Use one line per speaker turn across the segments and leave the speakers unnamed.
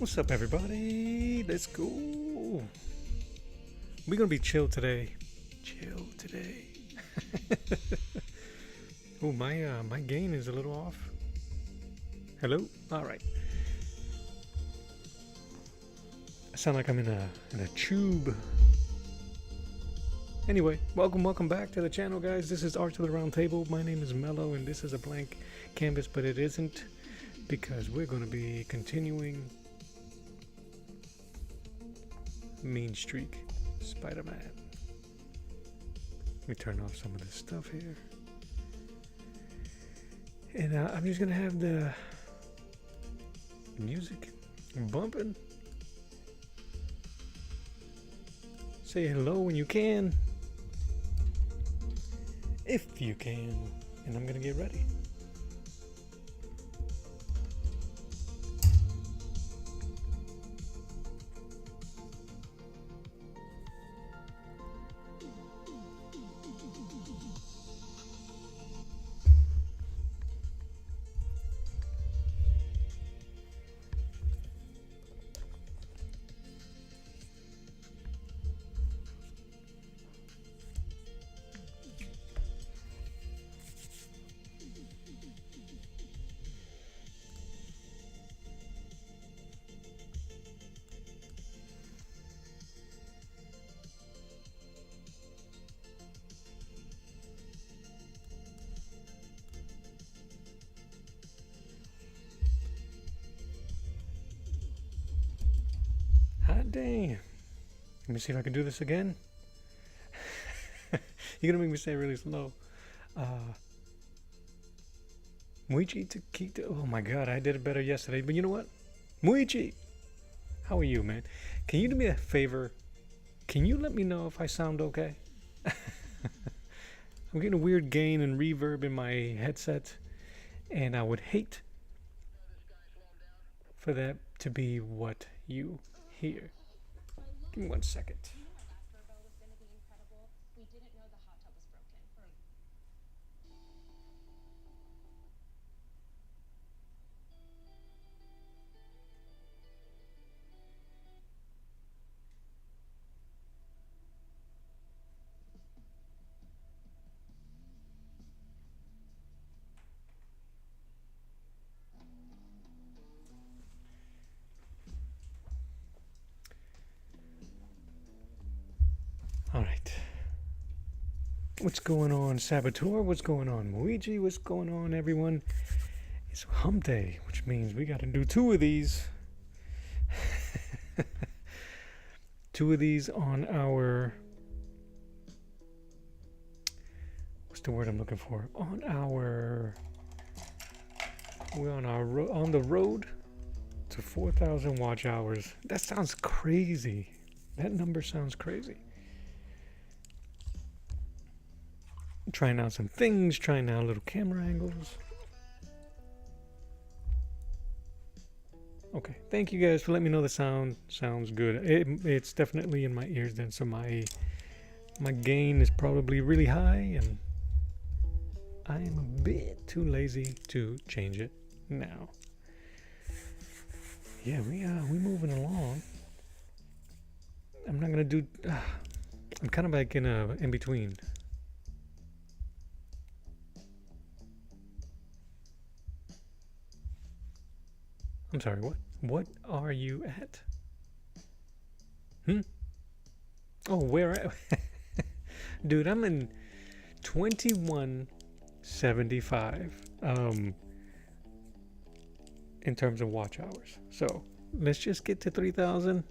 What's up, everybody? Let's go. We're gonna be chill today. Chill today. Oh, my gain is a little off. Hello. All right. I sound like I'm in a tube. Anyway, welcome back to the channel, guys. This is Art to the Round Table. My name is Mello, and this is a blank canvas, but it isn't, because we're gonna be continuing Mean Streak Spider-Man. Let me turn off some of this stuff here. And I'm just gonna have the music bumping. Say hello when you can. If you can. And I'm gonna get ready. Hot damn. Let me see if I can do this again. You're gonna make me say it really slow. Muichi Takita. Oh my god, I did it better yesterday. But you know what? Muichi! How are you, man? Can you do me a favor? Can you let me know if I sound okay? I'm getting a weird gain and reverb in my headset, and I would hate for that to be what you hear. Give me 1 second. All right. What's going on, Saboteur? What's going on, Luigi? What's going on, everyone? It's hump day, which means we got to do 2 of these. 2 of these on our... What's the word I'm looking for? On our... We're on the road to 4,000 watch hours. That sounds crazy. That number sounds crazy. Trying out some things, trying out little camera angles. Okay, thank you guys for letting me know the sound sounds good. It's definitely in my ears then, so my gain is probably really high, and I am a bit too lazy to change it now. Yeah, we moving along. I'm not gonna do. I'm kind of like in between. I'm sorry, what? What are you at? Oh, where at? Dude, I'm in 2175 in terms of watch hours. So let's just get to 3,000.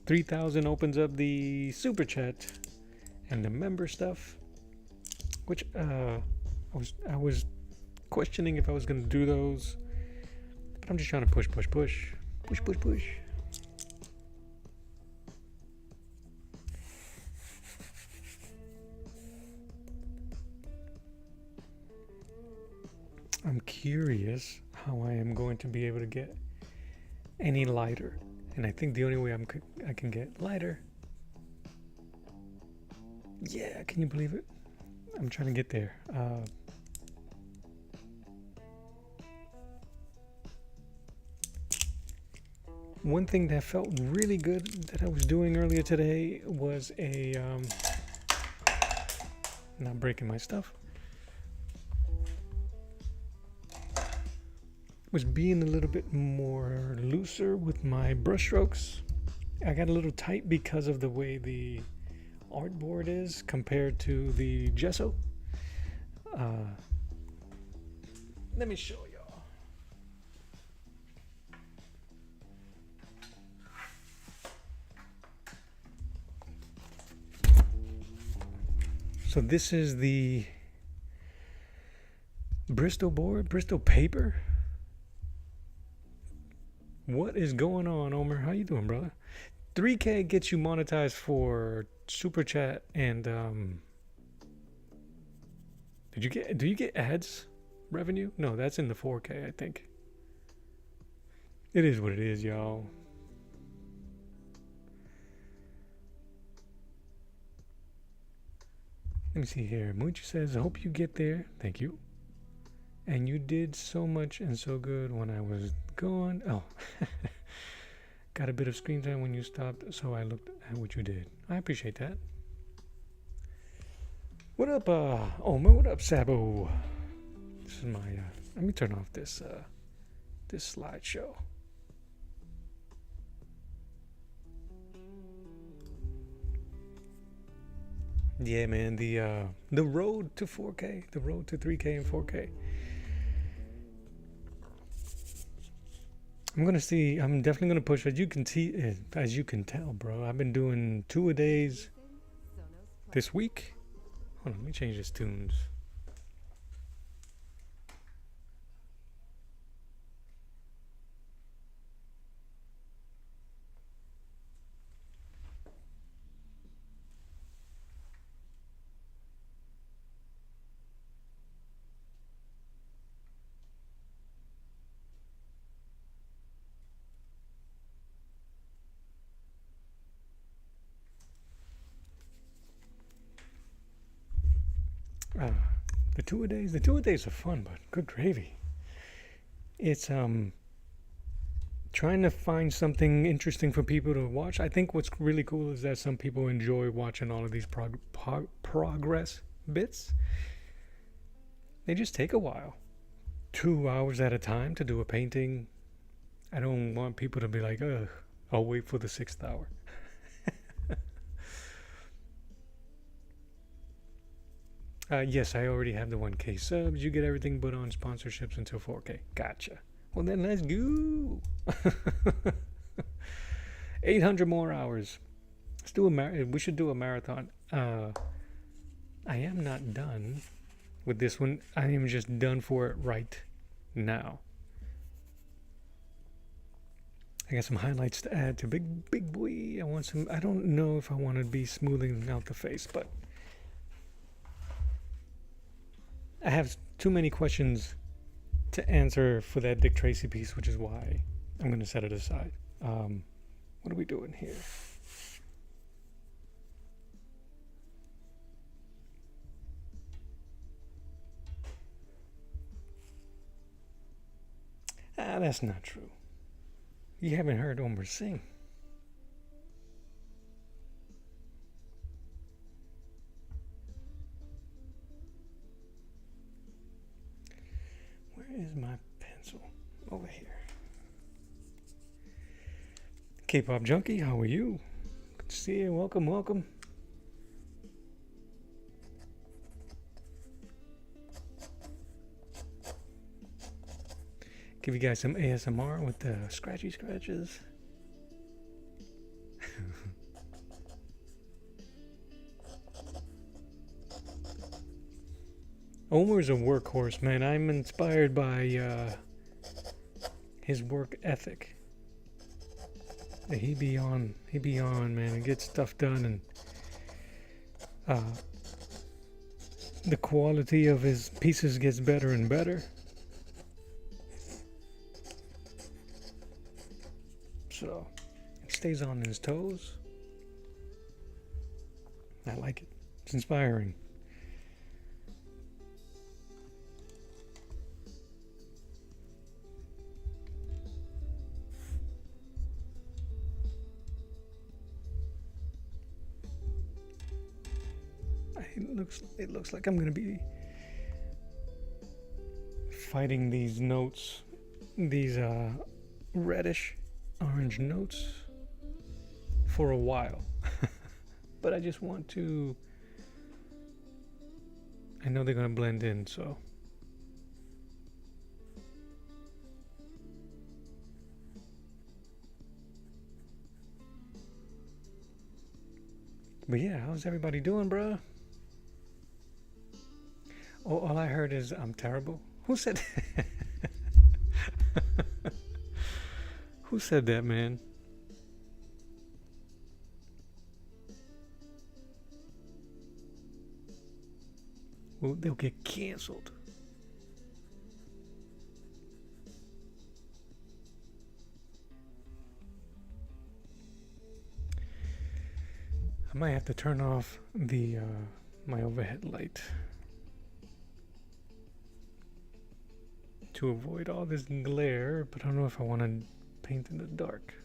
3,000 opens up the super chat and the member stuff, which I was questioning if I was gonna do those. I'm just trying to push. I'm curious how I am going to be able to get any lighter. And I think the only way I can get lighter... Yeah, can you believe it? I'm trying to get there. One thing that felt really good that I was doing earlier today was not breaking my stuff, was being a little bit more looser with my brush strokes. I got a little tight because of the way the artboard is compared to the gesso. Let me show y'all. So this is the Bristol board, Bristol paper. What is going on, Omer? How you doing, brother? 3K gets you monetized for super chat and do you get ads revenue? No, that's in the 4K, I think. It is what it is, y'all. Let me see here. Mooch says, I hope you get there. Thank you. And you did so much and so good when I was gone. Oh. Got a bit of screen time when you stopped, so I looked at what you did. I appreciate that. What up, Omer? What up, Sabo? This is my, let me turn off this, this slideshow. Yeah, man, the road to 4K, the road to 3K and 4K. I'm definitely gonna push. As you can tell, bro. I've been doing 2-a-days this week. Hold on, let me change this tunes. The 2-a-days are fun, but good gravy. It's trying to find something interesting for people to watch. I think what's really cool is that some people enjoy watching all of these progress bits. They just take a while, 2 hours at a time to do a painting. I don't want people to be like, ugh, I'll wait for the 6th hour. Yes, I already have the 1K subs. You get everything but on sponsorships until 4K. Gotcha. Well, then let's go. 800 more hours. Let's do we should do a marathon. I am not done with this one. I am just done for it right now. I got some highlights to add to big boy. I don't know if I want to be smoothing out the face, but I have too many questions to answer for that Dick Tracy piece, which is why I'm going to set it aside. What are we doing here? That's not true. You haven't heard Omer sing. Where is my pencil? Over here. K-pop junkie, how are you? Good to see you. Welcome, welcome. Give you guys some ASMR with the scratchy scratches. Omer's a workhorse, man. I'm inspired by his work ethic. He be on, man, and get stuff done, and the quality of his pieces gets better and better. So, he stays on his toes. I like it. It's inspiring. It looks like I'm gonna be fighting these notes, these reddish orange notes for a while. But I just want to, I know they're gonna blend in, so but yeah, how's everybody doing, bruh? Oh, all I heard is I'm terrible. Who said who said that, man? Well, they'll get canceled. I might have to turn off the my overhead light to avoid all this glare, but I don't know if I want to paint in the dark.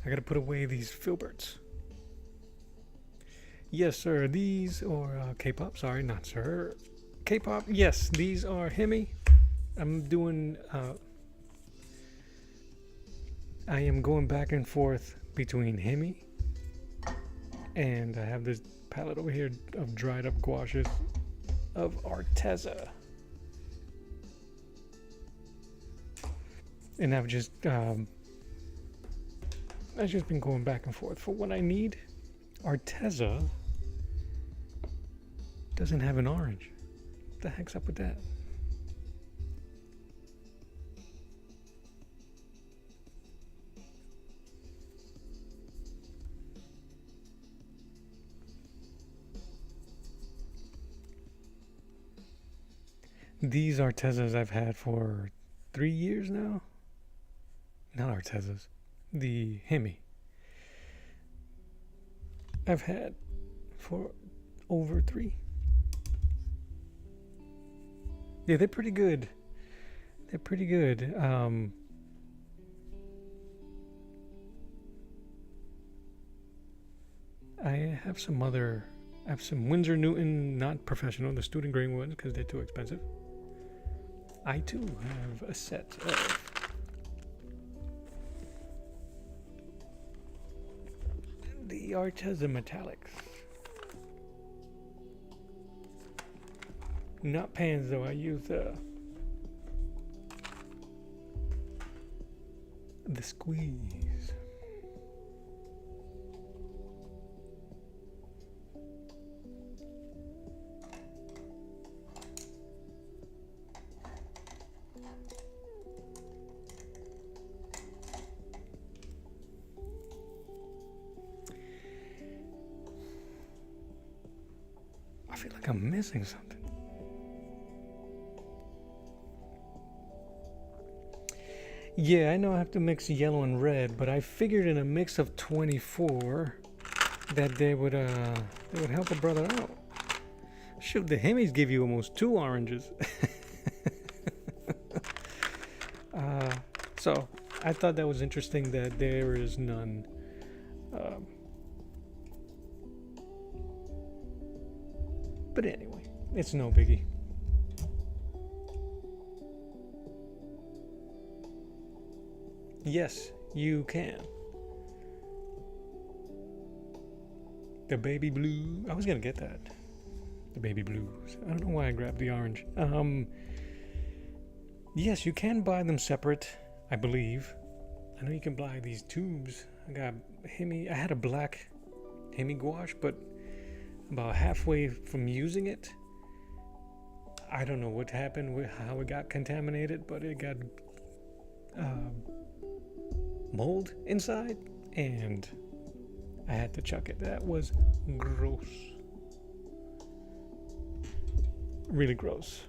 I gotta put away these filberts. Yes, sir. These or K-pop. Sorry, not sir. K-pop. Yes, these are Hemi. I'm doing. I am going back and forth between Hemi, and I have this palette over here of dried up gouaches of Arteza, and I've just been going back and forth for what I need. Arteza doesn't have an orange. What the heck's up with that? These Artezas I've had for 3 years now. Not Artezas. The Hemi. I've had for over 3. Yeah, they're pretty good. They're pretty good. I have some Winsor Newton, not professional, the student grade ones, because they're too expensive. I too have a set of the Arteza Metallics. Not pans though, I use the squeeze. I feel like I'm missing something. Yeah, I know I have to mix yellow and red, but I figured in a mix of 24 that they would help a brother out. Shoot, the Hemis give you almost 2 oranges. So I thought that was interesting that there is none. But anyway, it's no biggie. Yes, you can. The baby blue. I was gonna get that. The baby blues. I don't know why I grabbed the orange. Yes, you can buy them separate, I believe. I know you can buy these tubes. I got Hemi. I had a black Hemi gouache, but about halfway from using it, I don't know what happened with how it got contaminated, but it got mold inside, and I had to chuck it. That was gross. Really gross.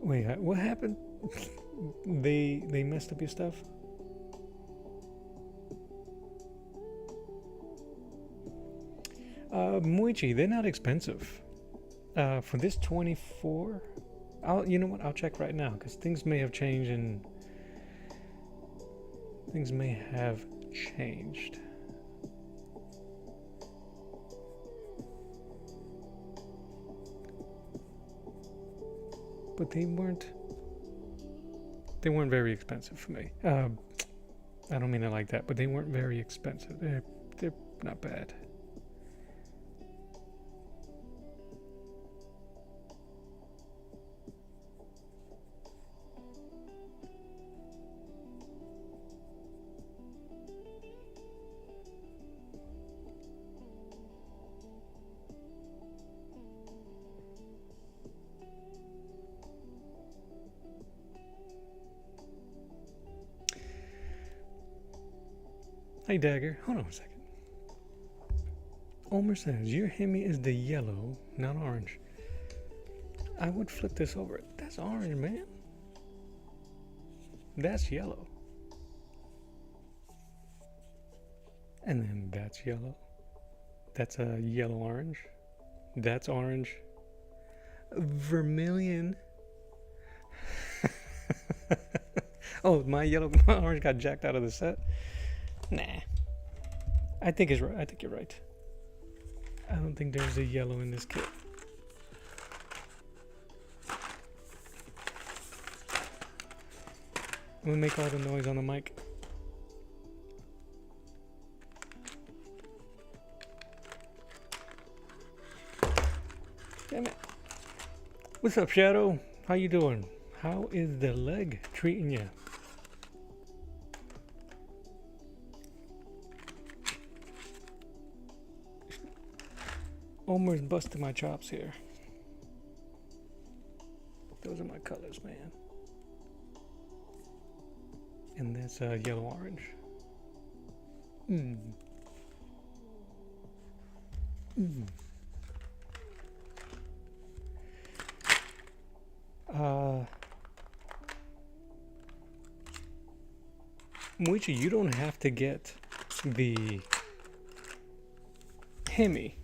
Wait, what happened? They messed up your stuff? Muichi, they're not expensive. For this 24, you know what? I'll check right now because things may have changed and things may have changed. But they weren't very expensive for me. I don't mean it like that, but they weren't very expensive. They're not bad. Hey Dagger, hold on a second. Omer says, your Hemi is the yellow, not orange. I would flip this over. That's orange, man. That's yellow. And then that's yellow. That's a yellow orange. That's orange. Vermilion. Oh, my orange got jacked out of the set. Nah. I think it's right. I think you're right. I don't think there's a yellow in this kit. I'm gonna make all the noise on the mic. Damn it. What's up, Shadow? How you doing? How is the leg treating you? Omer's busting my chops here. Those are my colors, man. And that's yellow orange. Muichi, you don't have to get the Hemi.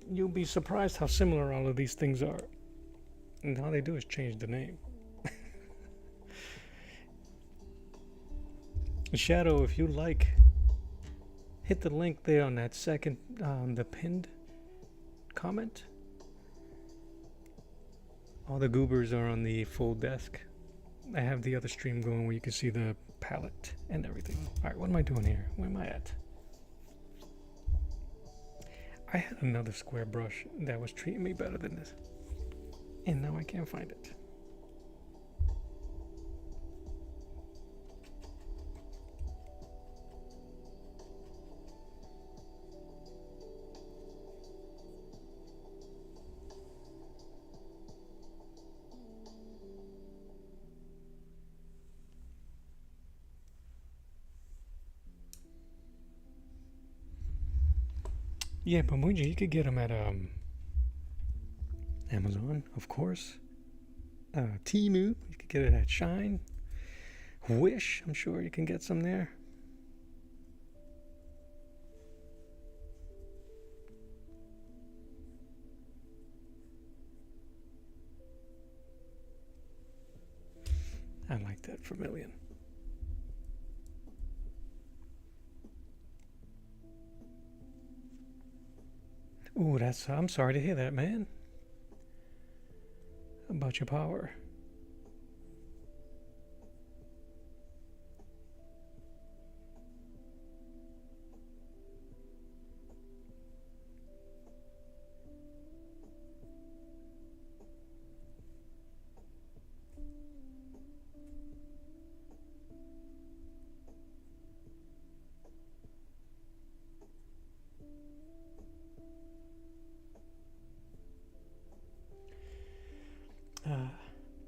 You'll be surprised how similar all of these things are. And all they do is change the name. Shadow, if you like, hit the link there on that second, the pinned comment. All the goobers are on the full desk. I have the other stream going where you can see the palette and everything. Alright, what am I doing here? Where am I at? I had another square brush that was treating me better than this. And now I can't find it. Yeah, but Muji, you could get them at Amazon, of course. Temu, you could get it at Shine. Wish, I'm sure you can get some there. I like that vermilion. Ooh, I'm sorry to hear that, man. About your power.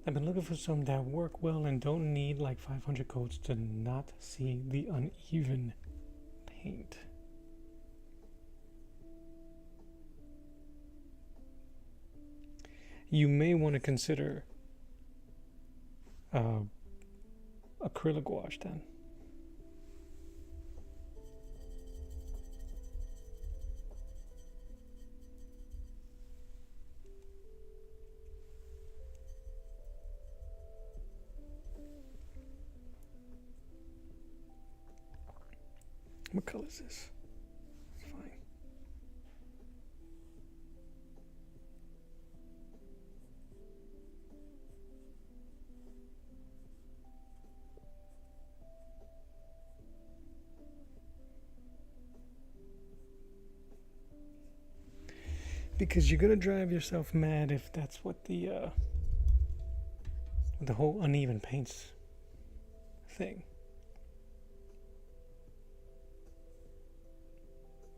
I've been looking for some that work well and don't need like 500 coats to not see the uneven paint. you may want to consider acrylic wash then. What color is this? Fine. Because you're gonna drive yourself mad if that's what the whole uneven paints thing.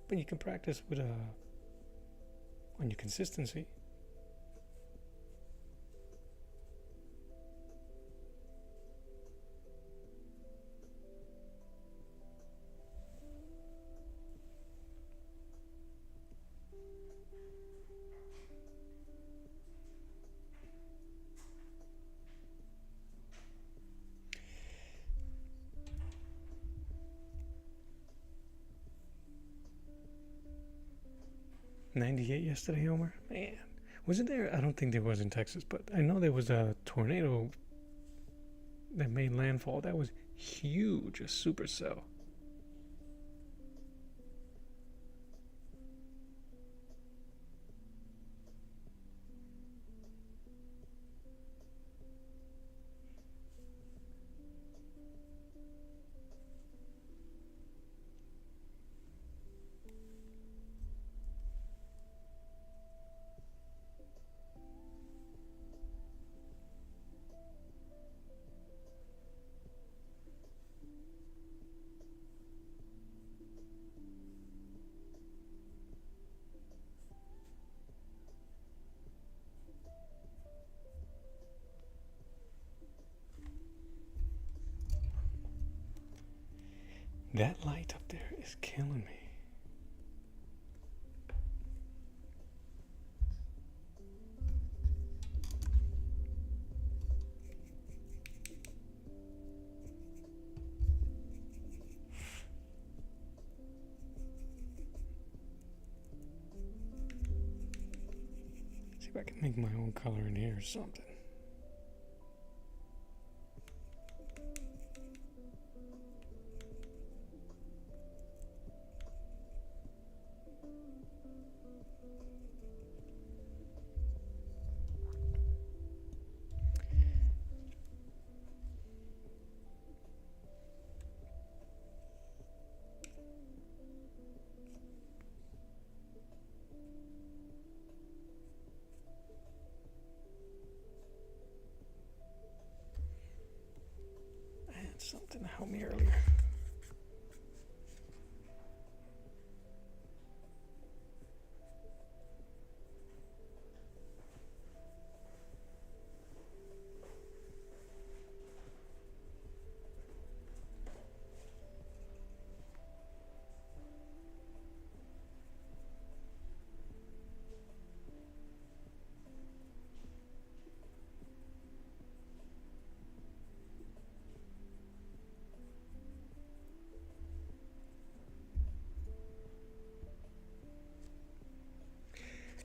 But you can practice with on your consistency. '98 yesterday, Homer. Man, wasn't there? I don't think there was in Texas, but I know there was a tornado that made landfall. That was huge, a supercell. That light up there is killing me. See if I can make my own color in here or something. Something to help me earlier.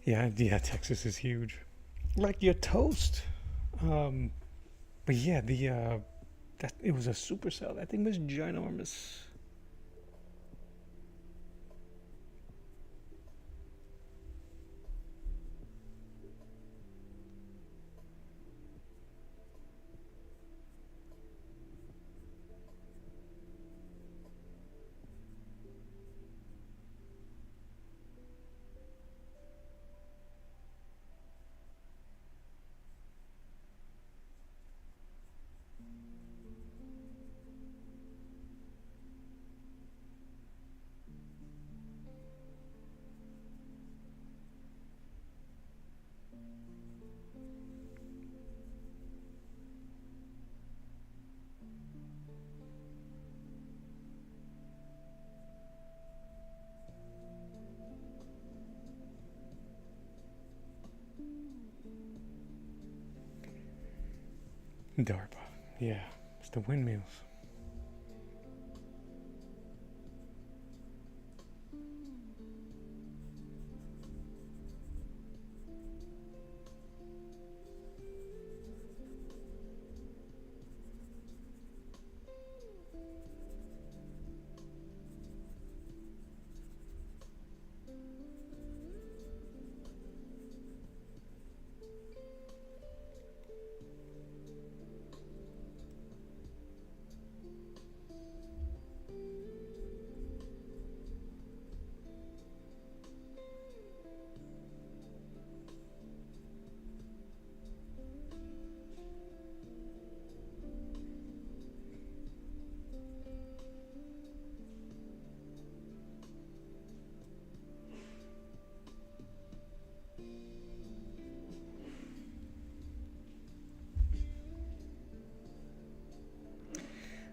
Yeah, Texas is huge. Like your toast. But yeah, that it was a supercell. That thing was ginormous. DARPA. Yeah, it's the windmills.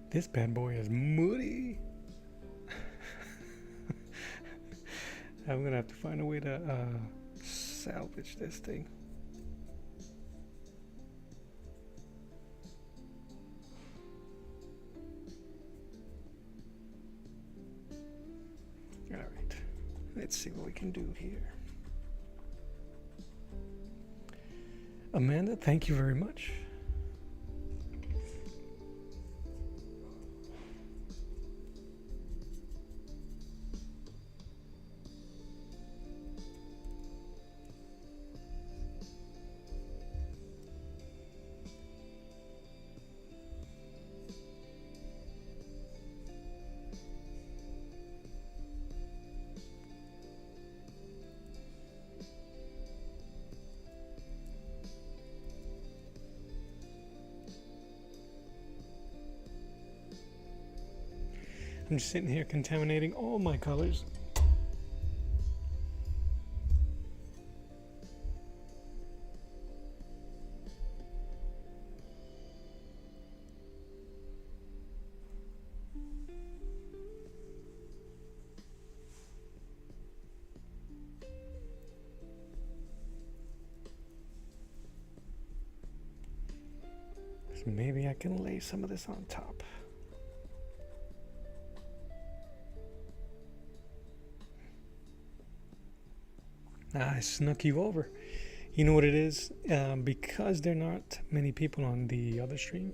This bad boy is muddy. I'm gonna have to find a way to salvage this thing. All right, let's see what we can do here. Amanda, thank you very much. I'm just sitting here contaminating all my colors. So maybe I can lay some of this on top. I snuck you over. You know what it is? Because there are not many people on the other stream,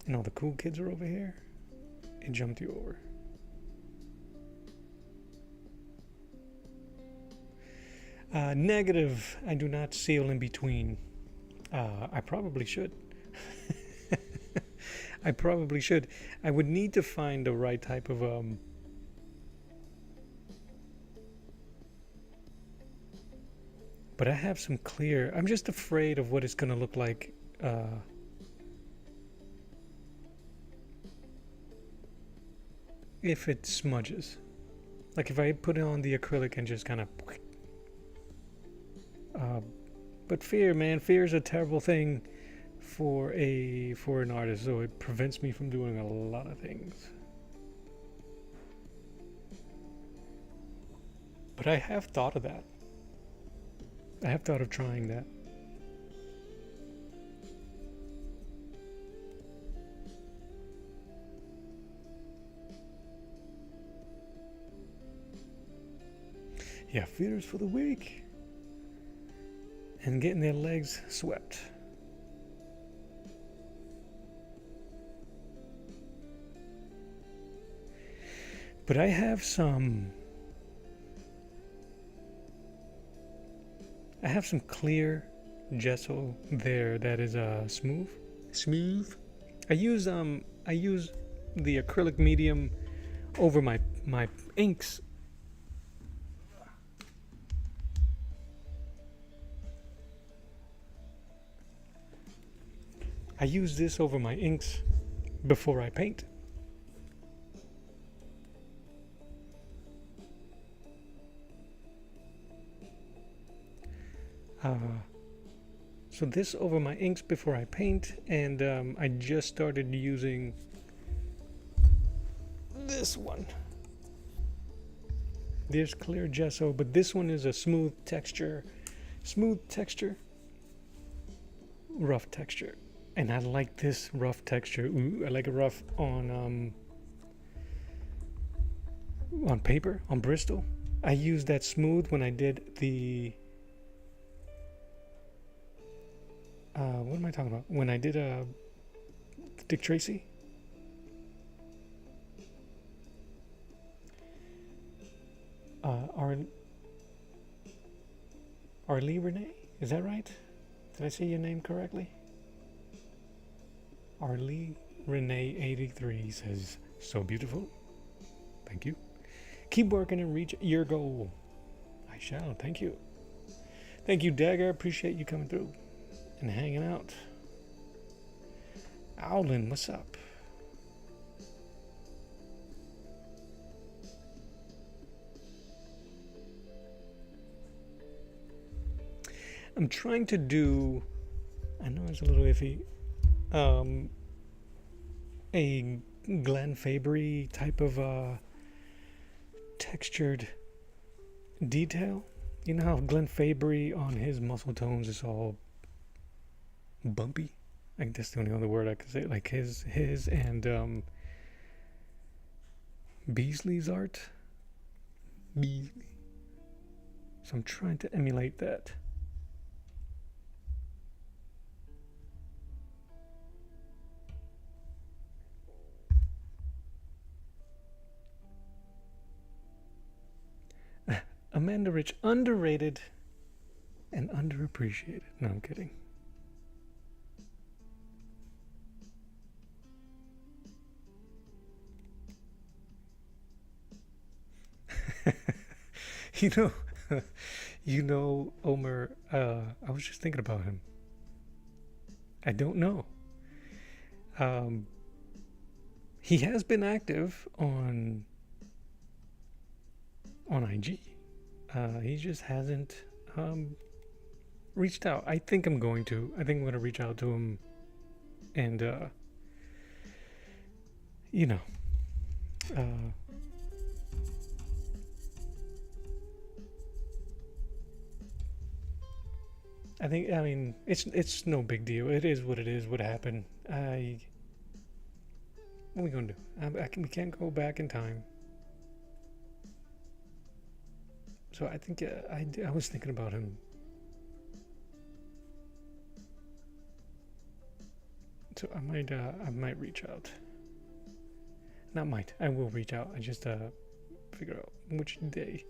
and all the cool kids are over here, it jumped you over. Negative. I do not seal in between. I probably should. I probably should. I would need to find the right type of but I have some clear. I'm just afraid of what it's gonna look like if it smudges. Like if I put it on the acrylic and just kind of but fear, man, fear is a terrible thing for an artist, so it prevents me from doing a lot of things. But I have thought of that. I have thought of trying that. Yeah, feeders for the week. And getting their legs swept. But I have some clear gesso there that is smooth. I use the acrylic medium over my inks. I use this over my inks before I paint. So this over my inks before I paint, and I just started using this one. There's clear gesso, but this one is a smooth texture. rough texture, and I like this rough texture. Ooh, I like a rough on paper, on Bristol. I used that smooth when I did the what am I talking about? When I did Dick Tracy. Arlie Renee? Is that right? Did I say your name correctly? Arlie Renee 83 says, so beautiful. Thank you. Keep working and reach your goal. I shall. Thank you. Thank you, Dagger. Appreciate you coming through and hanging out. Owlin, what's up? I'm trying to do, I know it's a little iffy, a Glenn Fabry type of textured detail. You know how Glenn Fabry on his muscle tones is all bumpy? I think that's the only other word I could say. Like his and Beasley's art. Beasley. So I'm trying to emulate that. Amanda Rich, underrated and underappreciated. No, I'm kidding. you know, Omer, I was just thinking about him. I don't know. He has been active on IG. He just hasn't reached out. I think I'm going to. I think I'm going to reach out to him and, you know, I mean, it's no big deal. It is what it is. What happened? What are we gonna do? We can't go back in time. So I think I was thinking about him. So I might reach out. Not might. I will reach out. I just figure out which day.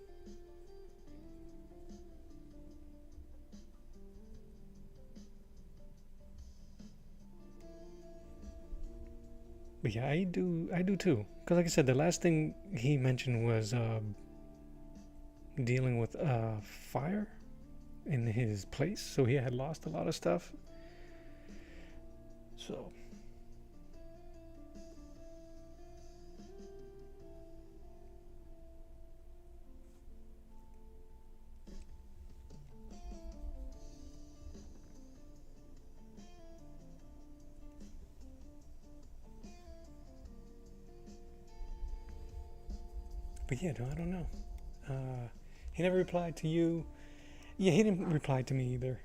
But yeah, I do too. Because like I said, the last thing he mentioned was dealing with fire in his place. So he had lost a lot of stuff. So but yeah, no, I don't know. He never replied to you. Yeah, he didn't reply to me either.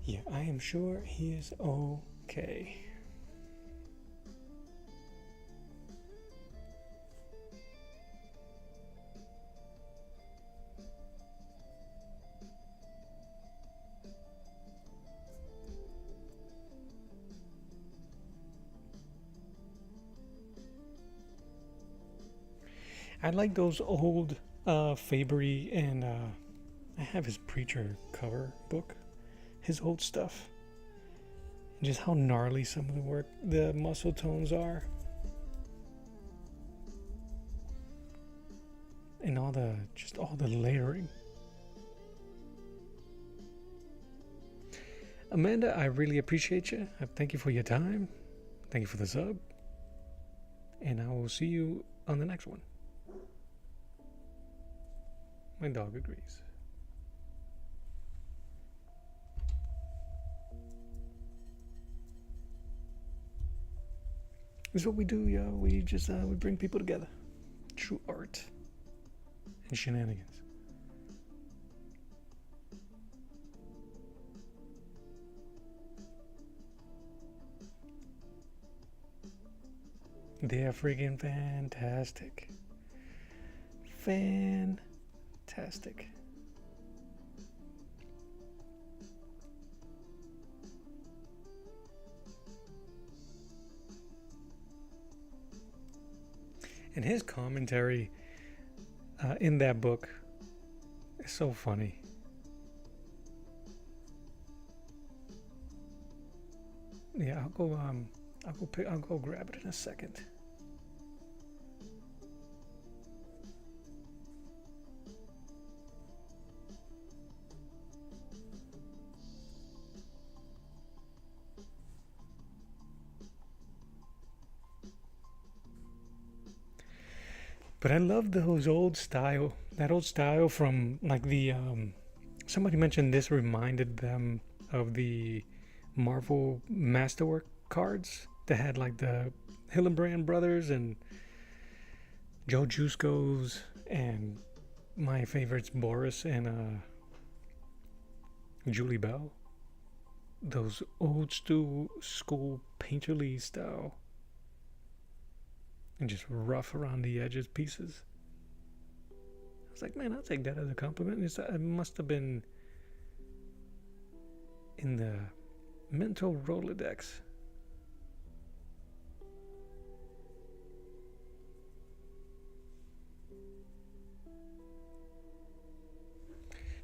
Yeah, I am sure he is okay. I like those old Fabry and I have his Preacher cover book. His old stuff. Just how gnarly some of the muscle tones are. And all the layering. Amanda, I really appreciate you. Thank you for your time. Thank you for the sub. And I will see you on the next one. My dog agrees. This is what we do, yo. We just we bring people together. True art and shenanigans. They are freaking fantastic. Fantastic. And his commentary in that book is so funny. Yeah, I'll go grab it in a second. But I love that old style from like the somebody mentioned this reminded them of the Marvel Masterwork cards that had like the Hillenbrand brothers and Joe Jusko's and my favorites Boris and Julie Bell. Those old school painterly style. And just rough around the edges pieces. I was like, man, I'll take that as a compliment. It must have been in the mental Rolodex.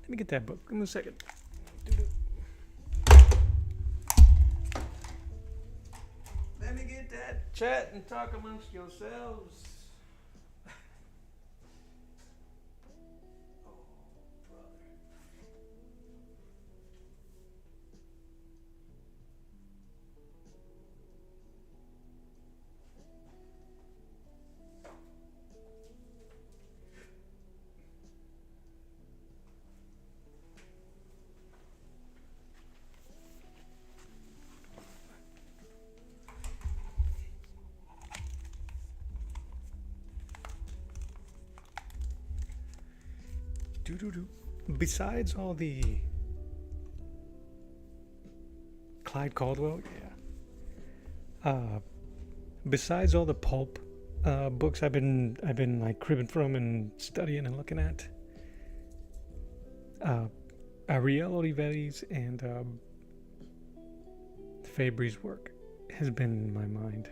Let me get that book. Give me a second. Let me get that chat and talk amongst yourselves. Besides all the Clyde Caldwell, besides all the pulp books I've been like cribbing from and studying and looking at, Ariel Olivetti's and Fabry's work has been in my mind.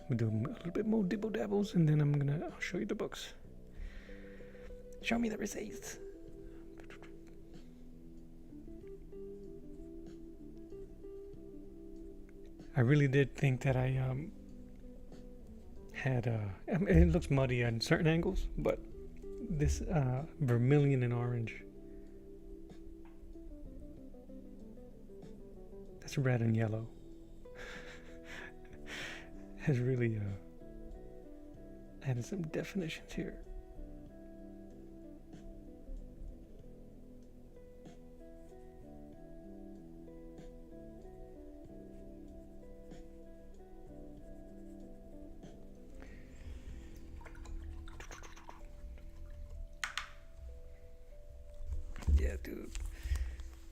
We'll do a little bit more dibble dabbles and then I'll show you the books. Show me the receipts. I really did think that I had I mean, it looks muddy on certain angles, but this vermilion and orange, that's red and yellow, has really added some definitions here. Yeah, dude.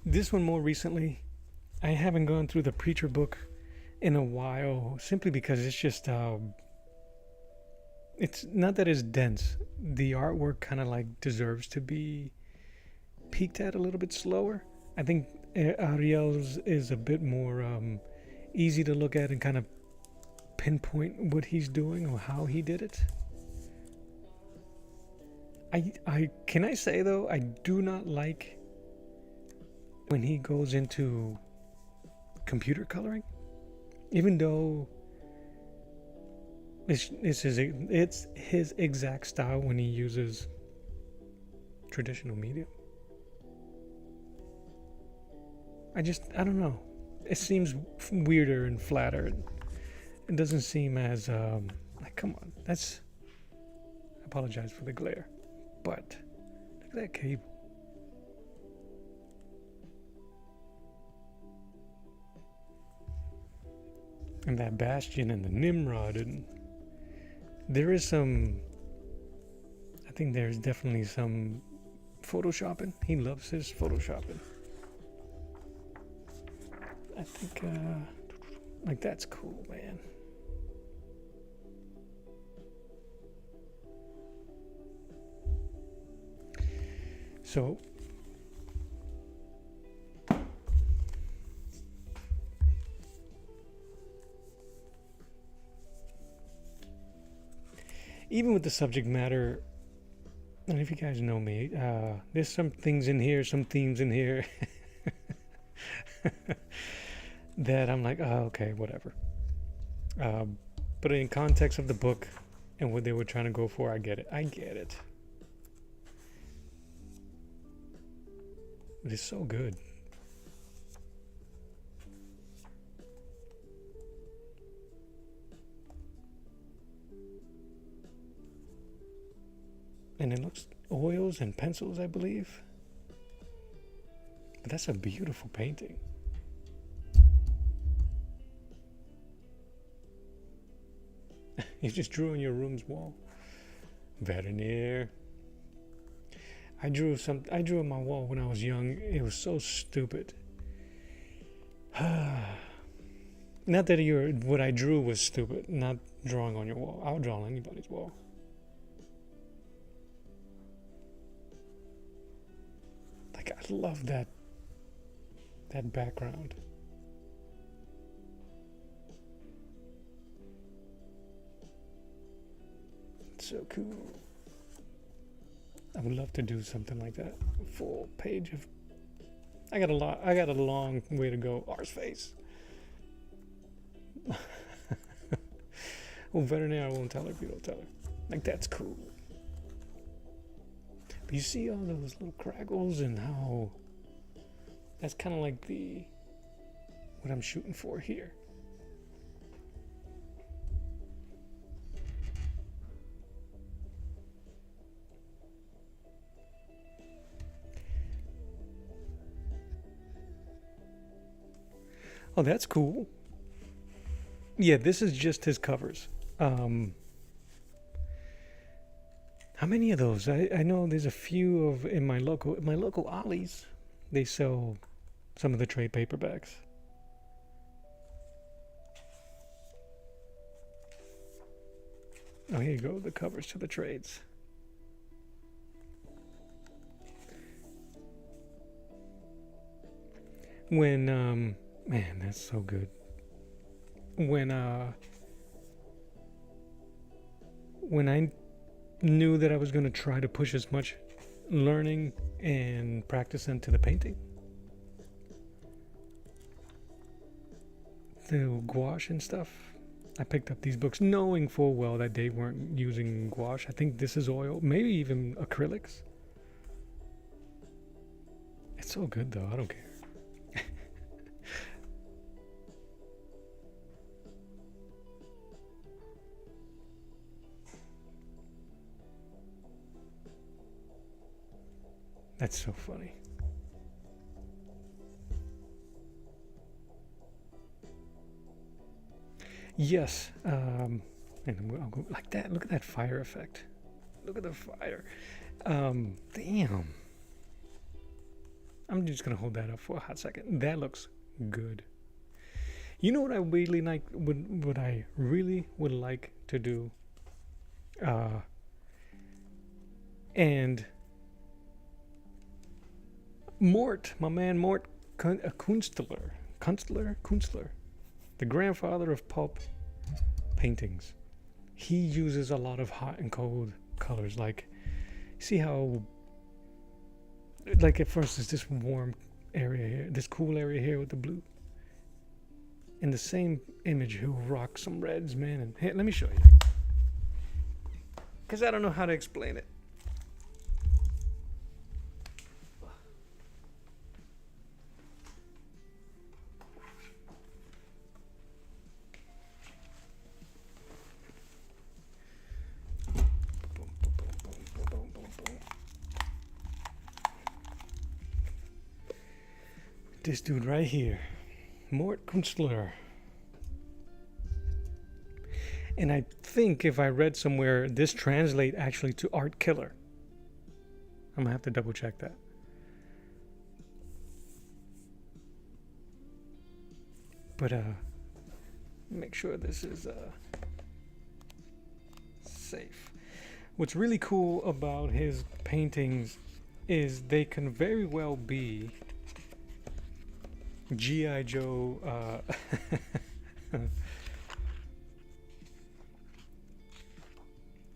This one more recently, I haven't gone through the Preacher book in a while, simply because it's just it's not that it's dense. The artwork kind of like deserves to be peeked at a little bit slower. I think Ariel's is a bit more easy to look at and kind of pinpoint what he's doing or how he did it. I can I say though, I do not like when he goes into computer coloring, even though it's his exact style when he uses traditional media. I don't know. It seems weirder and flatter. It doesn't seem as like, come on. I apologize for the glare, but look at that cable. And that Bastion and the Nimrod, and there is some, I think there's definitely some photoshopping. He loves his photoshopping. I think, like, that's cool, man. So, even with the subject matter, I don't know if you guys know me, there's some things in here, some themes in here that I'm like, oh, okay, whatever. But in context of the book and what they were trying to go for, I get it. But it's so good. And it looks oils and pencils, I believe. But that's a beautiful painting. You just drew on your room's wall. Veterinary. I drew on my wall when I was young. It was so stupid. Not that what I drew was stupid. Not drawing on your wall. I'll draw on anybody's wall. Like, I love that background. It's so cool. I would love to do something like that. A full page of. I got a long way to go. R's face. Well, veterinary, I won't tell her if you don't tell her. Like, that's cool. But you see all those little crackles and how that's kind of like what I'm shooting for here. Oh, that's cool. Yeah, this is just his covers. How many of those? I know there's a few of in my local Ollie's. They sell some of the trade paperbacks. Oh, here you go, the covers to the trades. When man, that's so good. When I knew that I was going to try to push as much learning and practice into the painting, the gouache and stuff, I picked up these books knowing full well that they weren't using gouache. I think this is oil, maybe even acrylics. It's so good though, I don't care. That's so funny. Yes, and I'll go like that. Look at that fire effect. Look at the fire. Damn. I'm just gonna hold that up for a hot second. That looks good. You know what I really like? What I really would like to do? And Mort, my man Mort Kunstler. the grandfather of pulp paintings. He uses a lot of hot and cold colors. Like, see how, like at first there's this warm area here, this cool area here with the blue. In the same image, he'll rock some reds, man. And hey, let me show you, because I don't know how to explain it. This dude right here, Mort Kunstler. And I think if I read somewhere, this translate actually to art killer. I'm gonna have to double check that. But make sure this is safe. What's really cool about his paintings is they can very well be G.I. Joe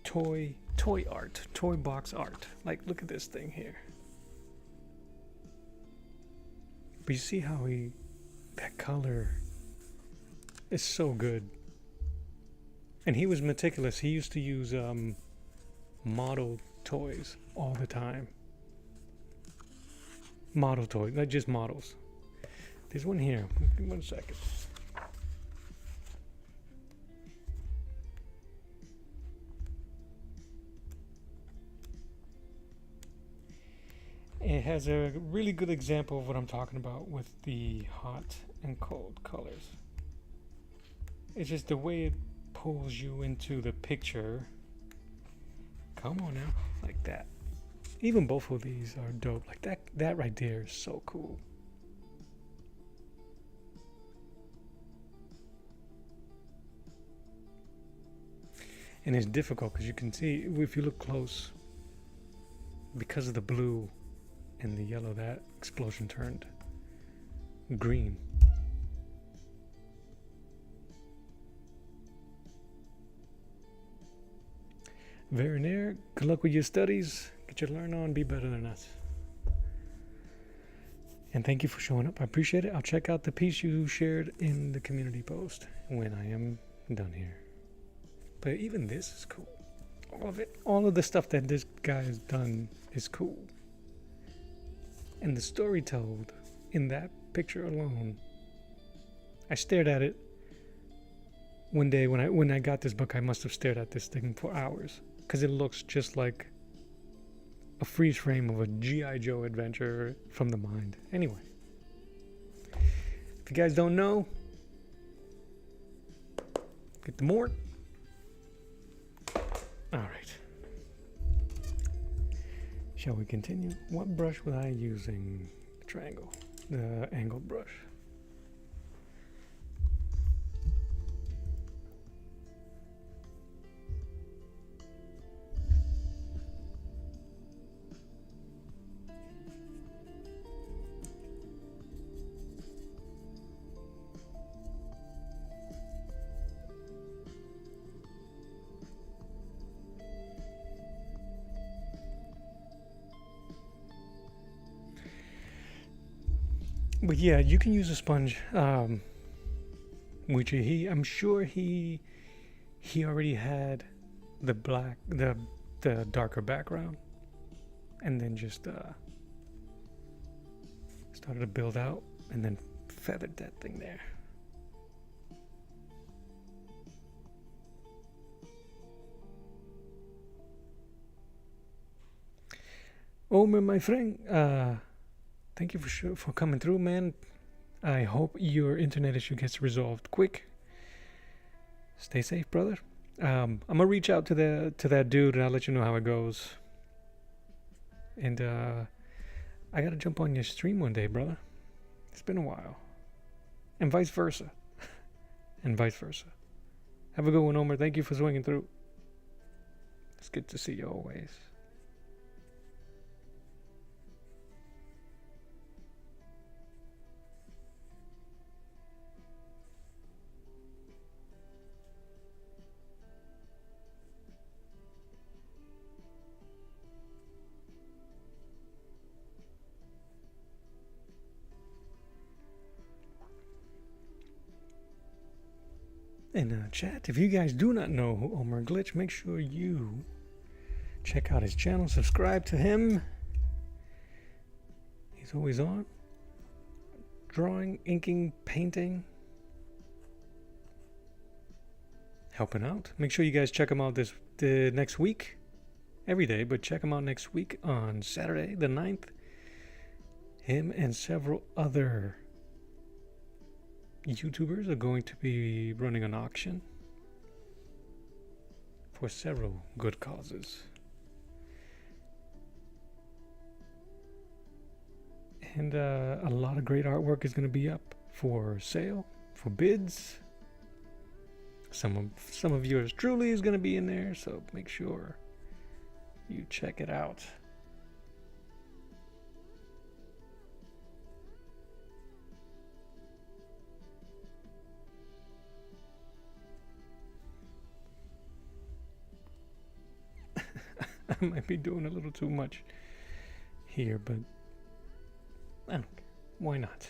toy art, toy box art. Like, look at this thing here. But you see how that color is so good. And he was meticulous. He used to use model toys all the time. Model toys, not just models. There's one here. Give me 1 second. It has a really good example of what I'm talking about with the hot and cold colors. It's just the way it pulls you into the picture. Come on now, like that. Even both of these are dope. Like that right there is so cool. And it's difficult because you can see, if you look close, because of the blue and the yellow, that explosion turned green. Vernier, good luck with your studies. Get your learn on, be better than us. And thank you for showing up. I appreciate it. I'll check out the piece you shared in the community post when I am done here. But even this is cool. All of it, all of the stuff that this guy has done is cool. And the story told in that picture alone. I stared at it one day when I got this book. I must have stared at this thing for hours because it looks just like a freeze frame of a G.I. Joe adventure from the mind. Anyway, if you guys don't know, get the Mort. All right. Shall we continue? What brush was I using? The triangle, the angled brush. But yeah, you can use a sponge, which I'm sure he already had the black, the darker background, and then just started to build out, and then feathered that thing there. Omer, my friend, thank you for coming through, man. I hope your internet issue gets resolved quick. Stay safe, brother. I'm gonna reach out to that dude, and I'll let you know how it goes. And I gotta jump on your stream one day, brother. It's been a while, and vice versa, and vice versa. Have a good one, Omer. Thank you for swinging through. It's good to see you always. in chat, if you guys do not know who Omar Glitch, make sure you check out his channel, subscribe to him. He's always on. Drawing, inking, painting. Helping out. Make sure you guys check him out the next week. Every day, but check him out next week on Saturday the 9th. Him and several other YouTubers are going to be running an auction for several good causes. And a lot of great artwork is going to be up for sale, for bids. Some of yours truly is going to be in there, so make sure you check it out. I might be doing a little too much here, but I don't care. Why not?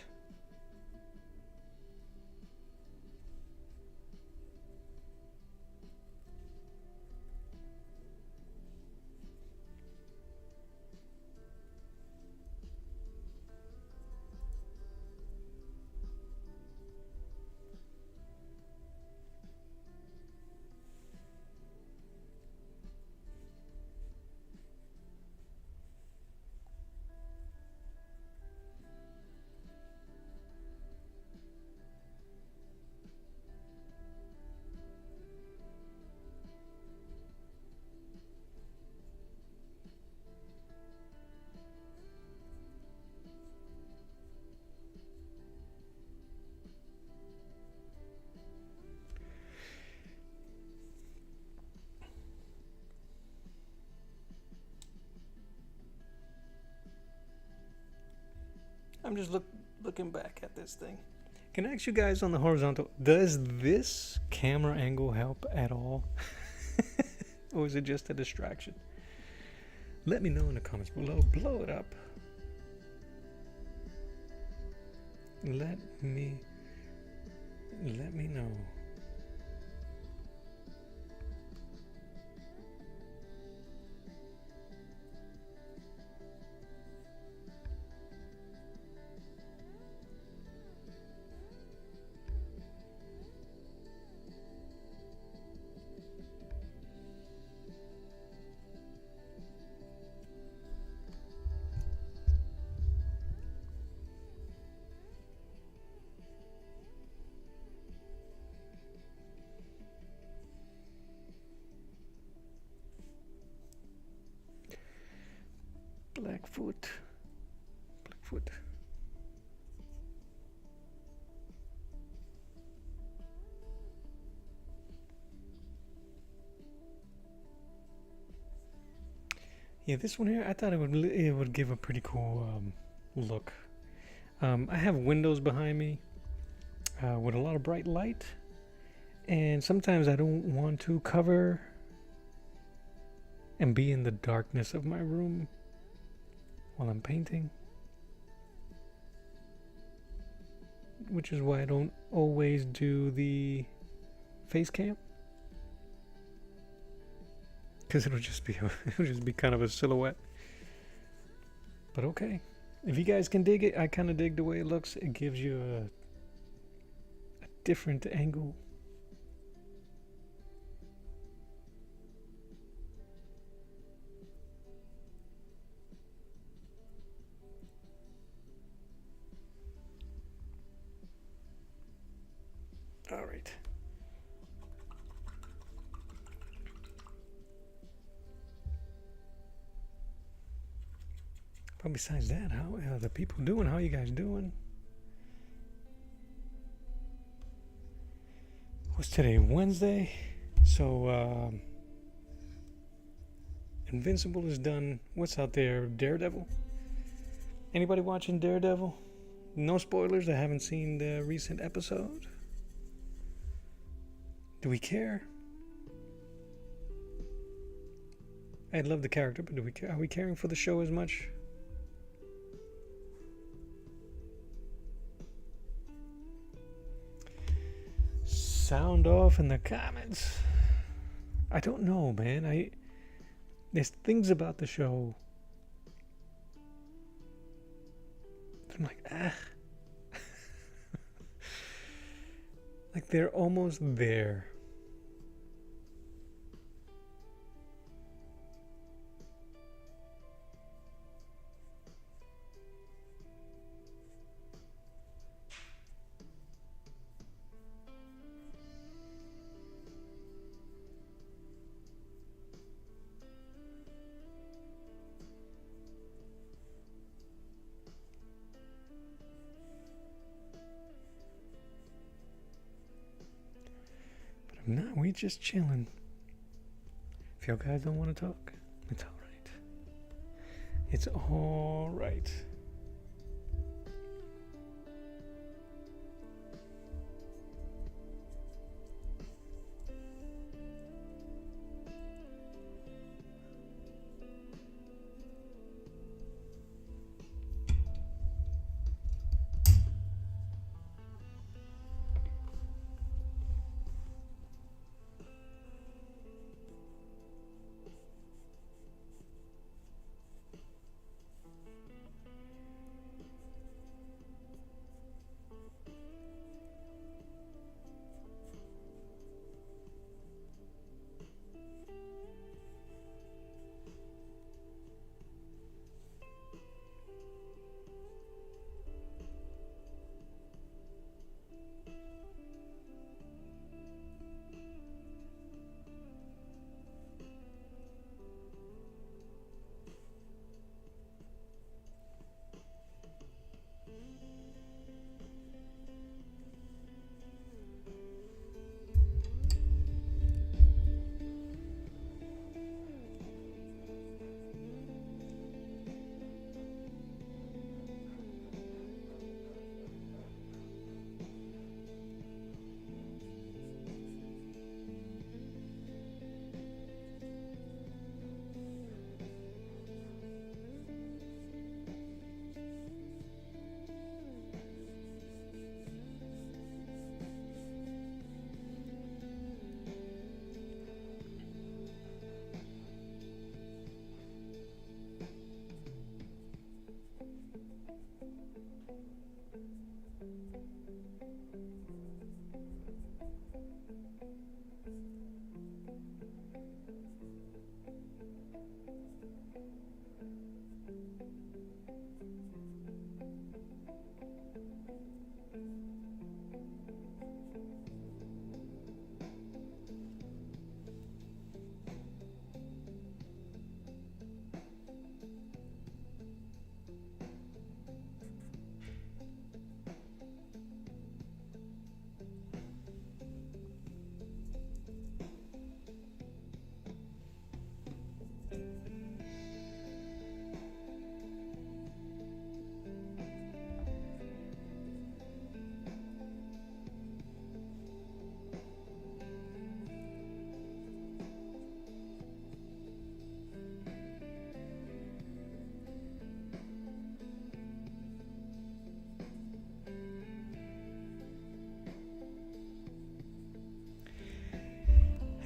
I'm just looking back at this thing. Can I ask you guys on the horizontal, does this camera angle help at all? Or is it just a distraction? Let me know in the comments below. Blow it up. Let me know. Blackfoot. Yeah, this one here, I thought it would give a pretty cool look. I have windows behind me with a lot of bright light, and sometimes I don't want to cover and be in the darkness of my room while I'm painting, which is why I don't always do the face cam, because it'll just be kind of a silhouette. But okay, if you guys can dig it, I kind of dig the way it looks. It gives you a different angle. All right. But besides that, how are the people doing? How are you guys doing? What's today? Wednesday. So Invincible is done. What's out there? Daredevil? Anybody watching Daredevil? No spoilers. I haven't seen the recent episode. Do we care? I love the character, but do we care? Are we caring for the show as much? sound off in the comments. I don't know, man. There's things about the show. I'm like, like they're almost there. No, we just chilling. If y'all guys don't want to talk, it's alright. It's alright.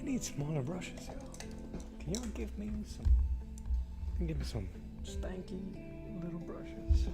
Need smaller brushes, yo. Can y'all give me some stanky little brushes?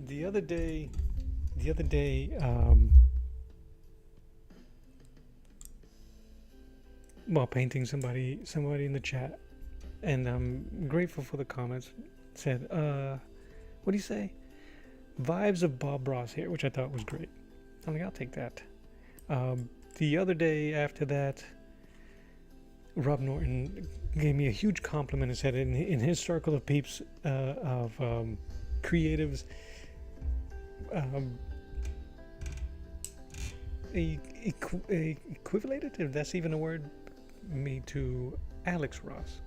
The other day, while painting somebody in the chat, and I'm grateful for the comments, said, what do you say? Vibes of Bob Ross here, which I thought was great. I'm like, I'll take that. The the other day after that, Rob Norton gave me a huge compliment and said in his circle of peeps, of creatives, equivalated, if that's even a word, me to Alex Ross.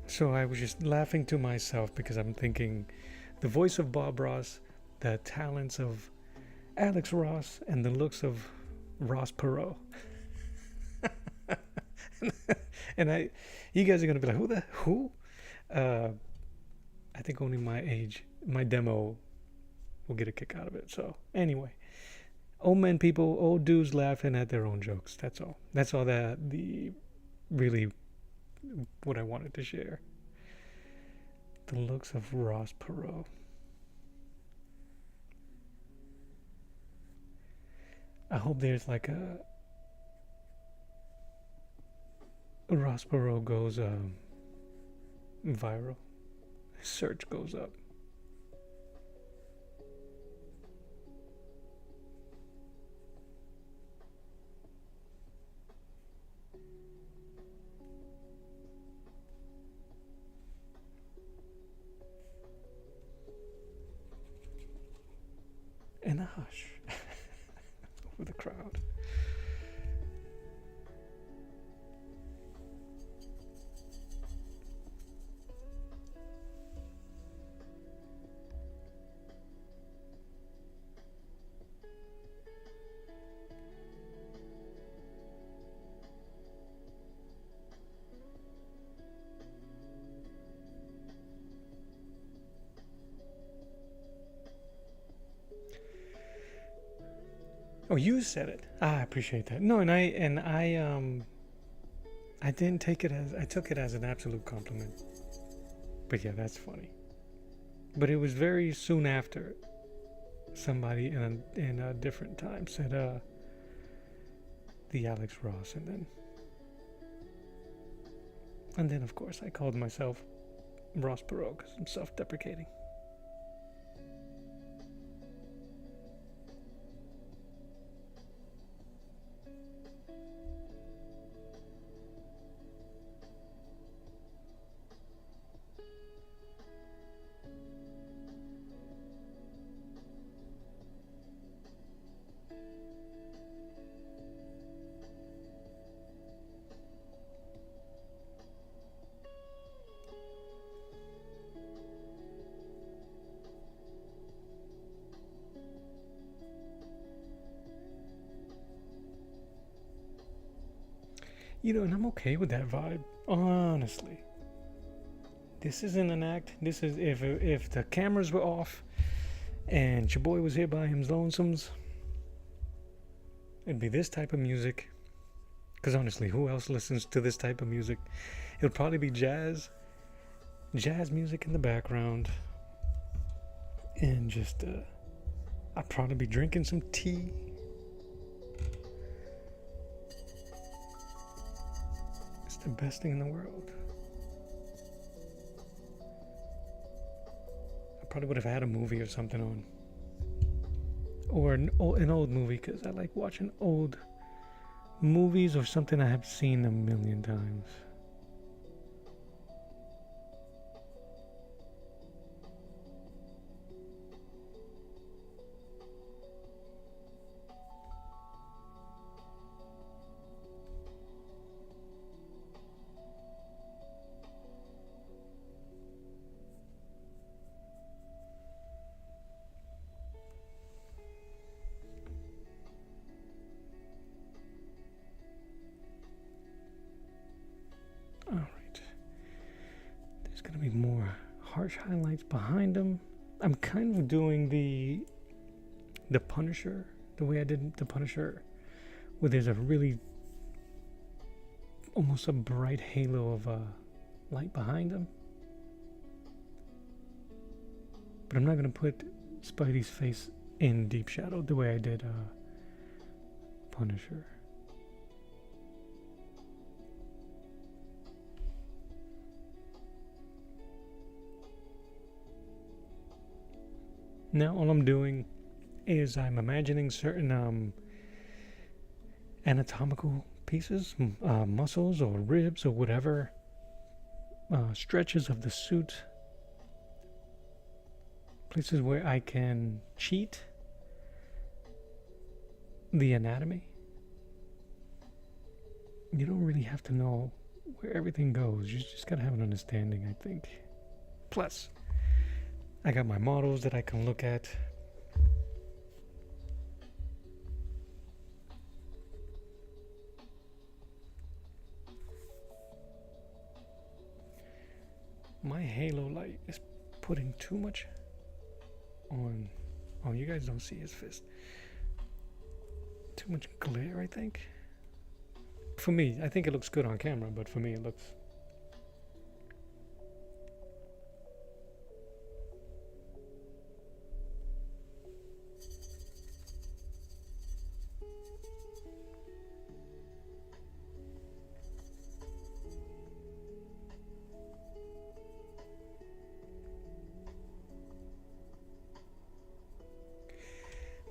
So I was just laughing to myself because I'm thinking the voice of Bob Ross, the talents of Alex Ross, and the looks of Ross Perot. And you guys are gonna be like, who? I think only my demo will get a kick out of it. So anyway, old dudes laughing at their own jokes. That's all. That's all really what I wanted to share. The looks of Ross Perot. I hope there's like a Ross Perot goes viral. His search goes up. And a hush over the crowd. Oh, you said it. I appreciate that. No, and I didn't take it as I took it as an absolute compliment. But yeah, that's funny. But it was very soon after somebody in a different time said the Alex Ross, and then of course I called myself Ross Perot because I'm self-deprecating. And I'm okay with that vibe, honestly. This isn't an act. This is if the cameras were off and your boy was here by his lonesomes, it'd be this type of music. Because honestly, who else listens to this type of music? It'll probably be jazz music in the background, and just I'd probably be drinking some tea. The best thing in the world. I probably would have had a movie or something on, or an old movie, because I like watching old movies or something I have seen a million times. Going to be more harsh highlights behind them. I'm kind of doing the Punisher, the way I did the Punisher, where there's a really almost a bright halo of light behind him. But I'm not going to put Spidey's face in deep shadow the way I did Punisher. Now all I'm doing is I'm imagining certain anatomical pieces, muscles or ribs or whatever, stretches of the suit, places where I can cheat the anatomy. You don't really have to know where everything goes. You just gotta have an understanding, I think. Plus, I got my models that I can look at. My halo light is putting too much on. Oh, you guys don't see his fist. Too much glare, I think. For me, I think it looks good on camera, but for me it looks...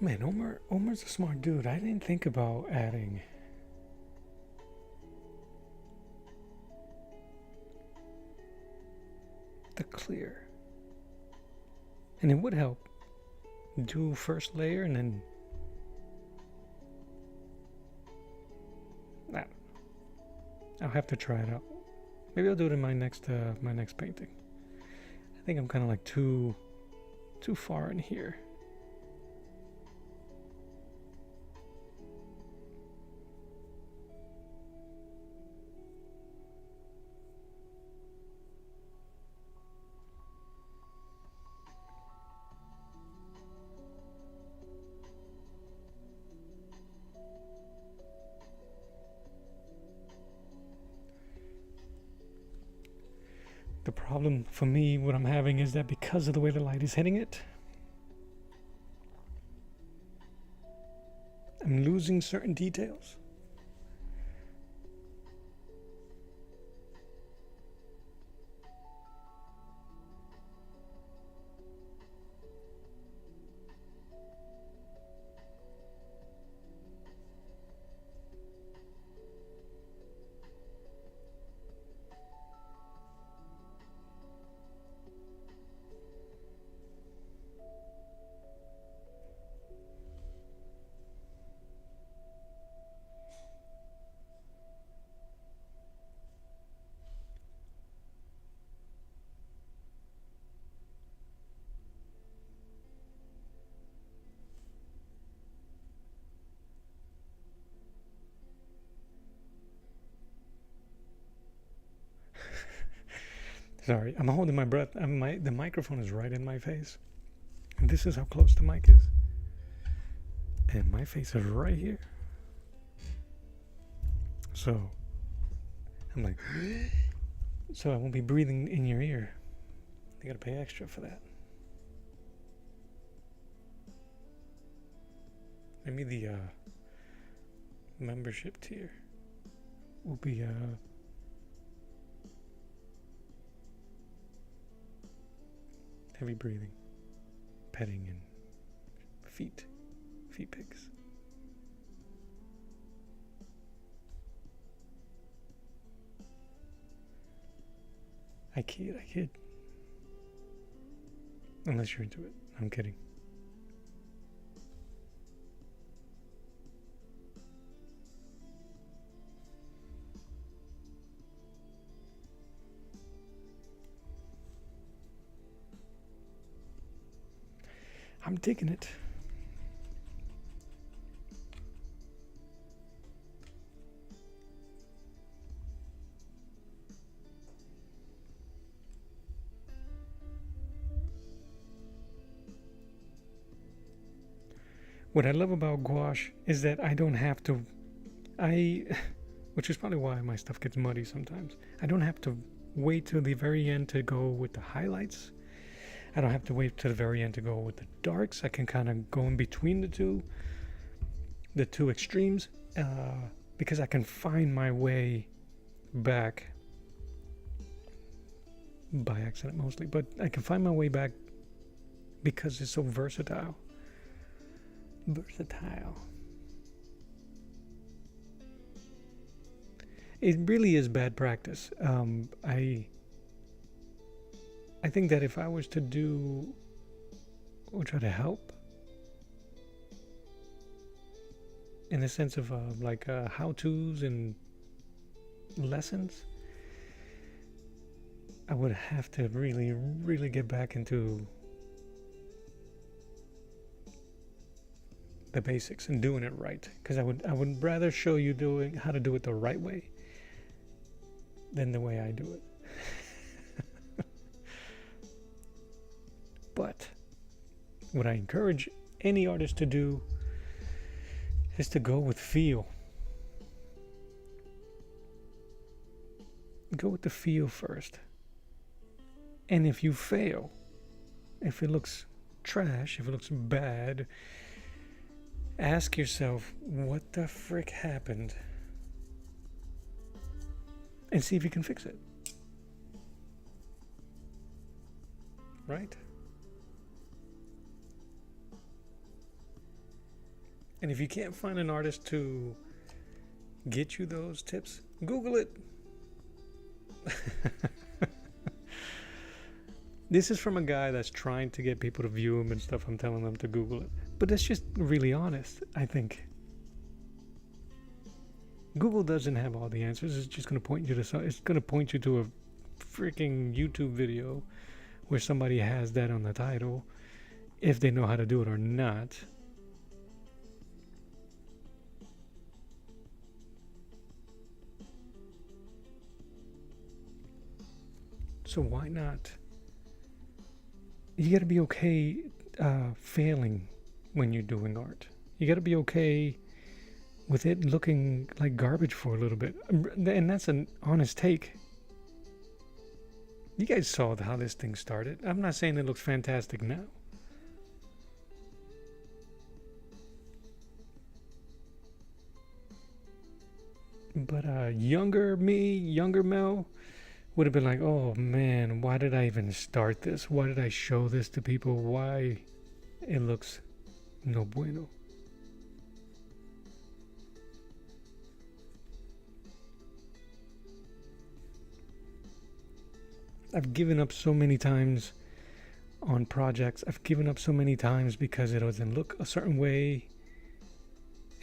Man, Omar's a smart dude. I didn't think about adding the clear. And it would help. Do first layer and then... I'll have to try it out. Maybe I'll do it in my next painting. I think I'm kind of like too far in here. The problem for me, what I'm having is that because of the way the light is hitting it, I'm losing certain details. Sorry, I'm holding my breath. The microphone is right in my face. And this is how close the mic is. And my face is right here. So, I'm like, so I won't be breathing in your ear. You gotta pay extra for that. Maybe the membership tier will be heavy breathing, petting, and feet pics. I kid. Unless you're into it. I'm kidding. I'm digging it. What I love about gouache is that I don't have to, which is probably why my stuff gets muddy sometimes. I don't have to wait till the very end to go with the highlights. I don't have to wait to the very end to go with the darks. I can kind of go in between the two extremes, because I can find my way back by accident mostly, but I can find my way back because it's so versatile. it really is bad practice. I think that if I was to do or try to help in the sense of like how-tos and lessons, I would have to really, really get back into the basics and doing it right. Because I would rather show you doing how to do it the right way than the way I do it. But what I encourage any artist to do is to go with feel. Go with the feel first. And if you fail, if it looks trash, if it looks bad, ask yourself, what the frick happened? And see if you can fix it. Right? And if you can't find an artist to get you those tips, Google it. This is from a guy that's trying to get people to view him and stuff. I'm telling them to Google it. But that's just really honest, I think. Google doesn't have all the answers. It's just going to point you to it's going to point you to a freaking YouTube video where somebody has that on the title, if they know how to do it or not. So why not? You got to be okay failing when you're doing art. You got to be okay with it looking like garbage for a little bit. And that's an honest take. You guys saw how this thing started. I'm not saying it looks fantastic now. But younger me, younger Mel, would have been like, oh man, why did I even start this? Why did I show this to people? Why it looks no bueno. I've given up so many times on projects. I've given up so many times because it doesn't look a certain way.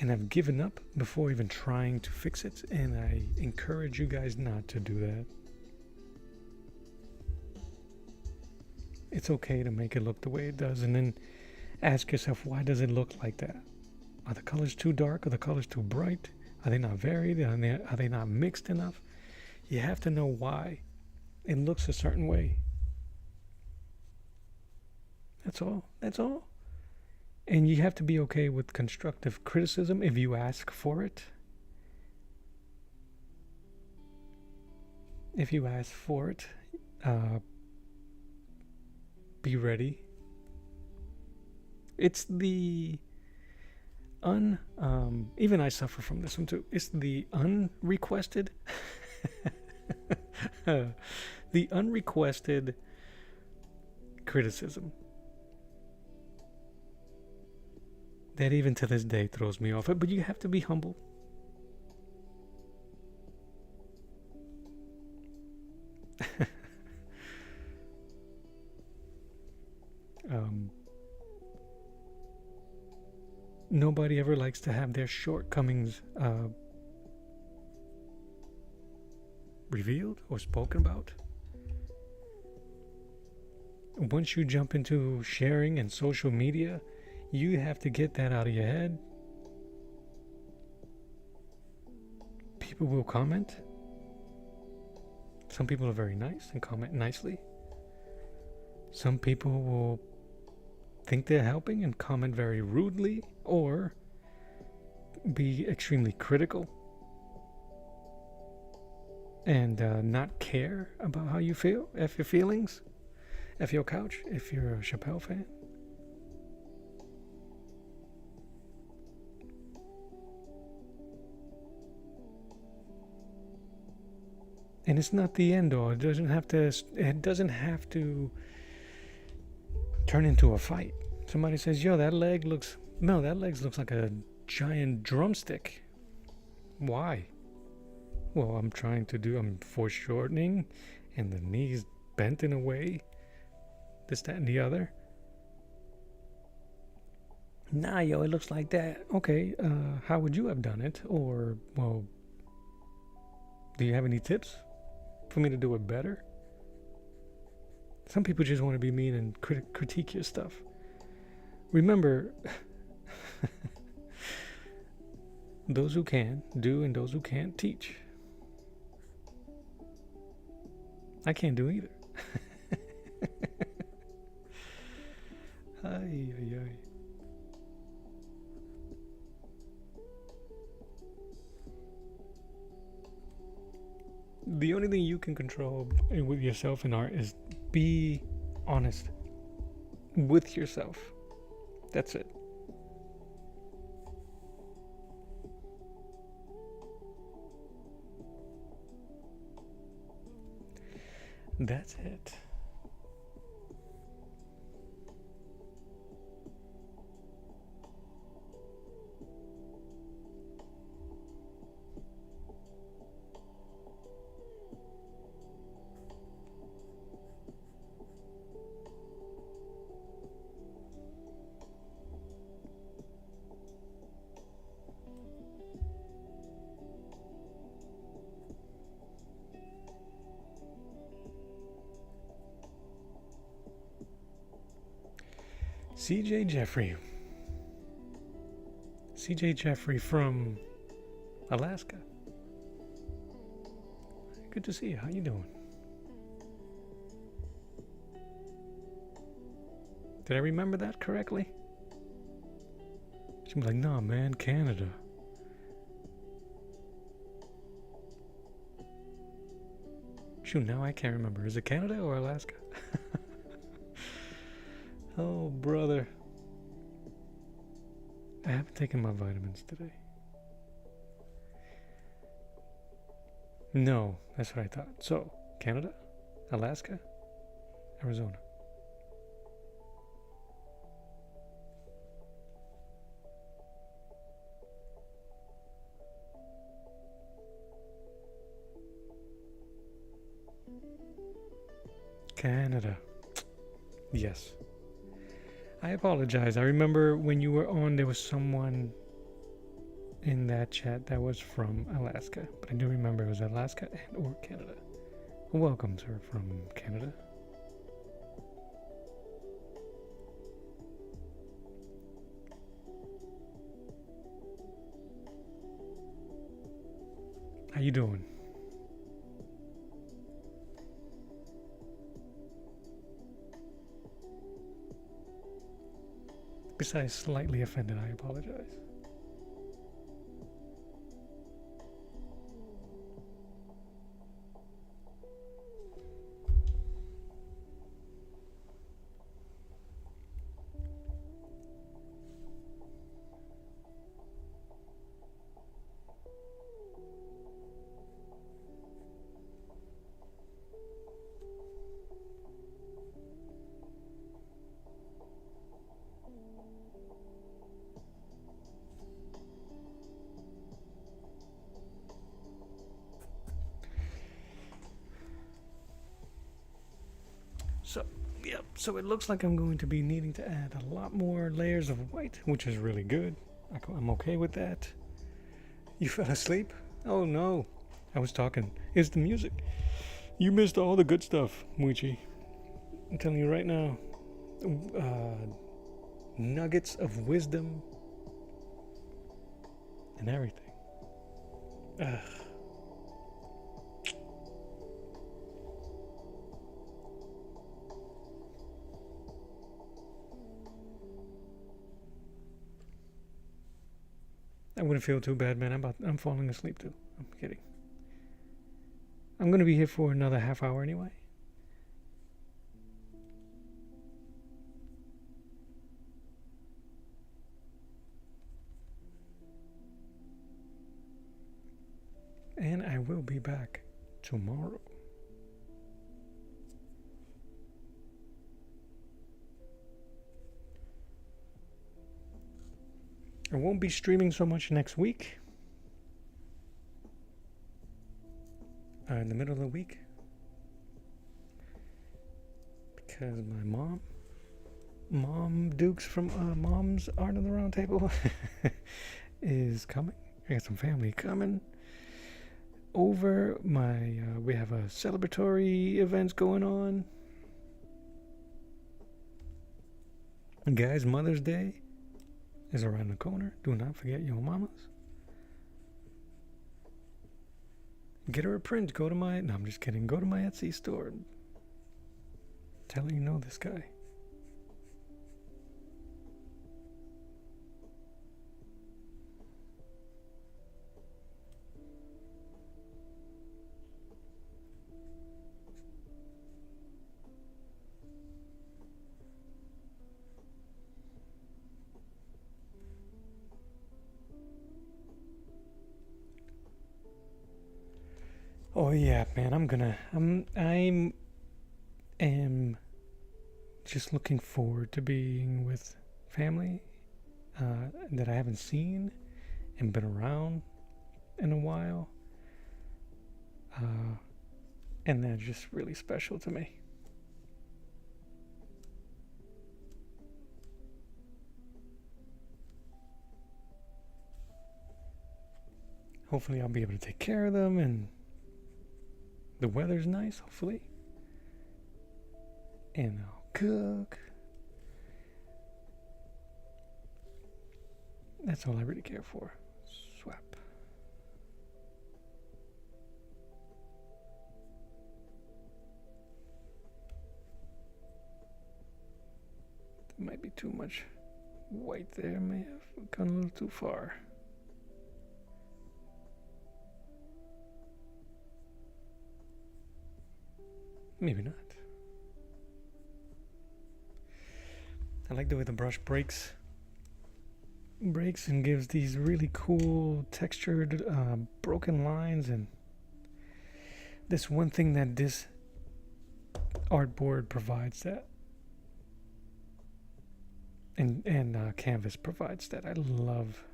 And I've given up before even trying to fix it. And I encourage you guys not to do that. It's okay to make it look the way it does. And then ask yourself, why does it look like that? Are the colors too dark? Are the colors too bright? Are they not varied? Are they not mixed enough? You have to know why it looks a certain way. That's all. That's all. And you have to be okay with constructive criticism if you ask for it. If you ask for it, be ready. It's the even I suffer from this one too. It's the unrequested the unrequested criticism that even to this day throws me off. But you have to be humble. Nobody ever likes to have their shortcomings revealed or spoken about. Once you jump into sharing and social media, you have to get that out of your head. People will comment. Some people are very nice and comment nicely. Some people will think they're helping and comment very rudely or be extremely critical and not care about how you feel. F your feelings. F your couch if you're a Chappelle fan. And it's not the end all. It doesn't have to turn into a fight. Somebody says, yo, that leg looks like a giant drumstick. Why? Well, I'm foreshortening, and the knee's bent in a way, this, that, and the other. Nah, yo, it looks like that. Okay, how would you have done it? Or, well, do you have any tips for me to do it better? Some people just want to be mean and critique your stuff. Remember, those who can do and those who can't teach. I can't do either. Ay, ay, ay. The only thing you can control with yourself in art is be honest with yourself. That's it. That's it. CJ Jeffrey. CJ Jeffrey from Alaska. Good to see you. How you doing? Did I remember that correctly? She was like, nah, man, Canada. Shoot, now I can't remember. Is it Canada or Alaska? Oh, brother. I haven't taken my vitamins today. No, that's what I thought. So, Canada, Alaska, Arizona. Canada. Yes. I apologize. I remember when you were on, there was someone in that chat that was from Alaska. But I do remember it was Alaska and or Canada. Welcome, sir, from Canada. How you doing? Besides slightly offended, I apologize. So it looks like I'm going to be needing to add a lot more layers of white, which is really good. I'm okay with that. You fell asleep? Oh no. I was talking. It's the music. You missed all the good stuff, Muichi. I'm telling you right now. Nuggets of wisdom and everything. Ugh. I wouldn't feel too bad, man. I'm falling asleep too. I'm kidding. I'm gonna be here for another half hour anyway. And I will be back tomorrow. I won't be streaming so much next week. in the middle of the week because my mom Dukes from Moms Art on the Round Table is coming. I got some family coming over. We have a celebratory events going on. Guys, Mother's Day is around the corner. Do not forget your mamas. Get her a print. No, I'm just kidding. Go to my Etsy store. Tell her you know this guy. Oh yeah, man, I am just looking forward to being with family that I haven't seen and been around in a while. And that's just really special to me. Hopefully I'll be able to take care of them, and the weather's nice, hopefully. And I'll cook. That's all I really care for. Swap. There might be too much white there. May have gone a little too far. Maybe not. I like the way the brush breaks and gives these really cool textured broken lines, and this one thing that this artboard provides that, and canvas provides that I love.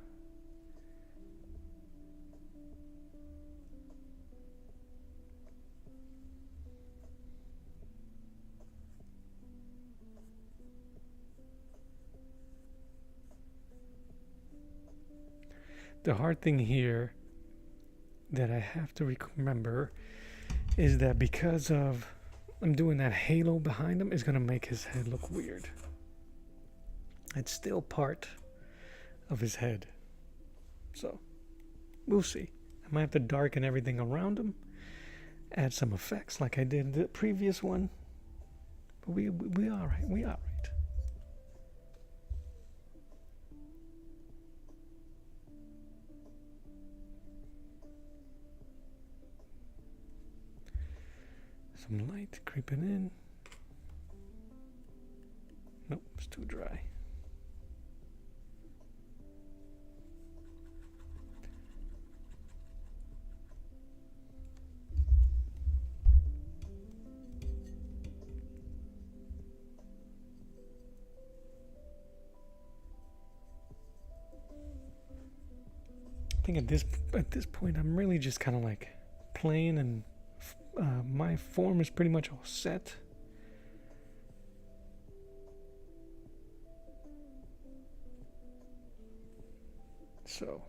The hard thing here that I have to remember is that because of I'm doing that halo behind him, is going to make his head look weird. It's still part of his head. So, we'll see. I might have to darken everything around him, add some effects like I did in the previous one. But we all right. We all right. Some light creeping in. Nope, it's too dry. I think at this point I'm really just kind of like playing, and my form is pretty much all set. So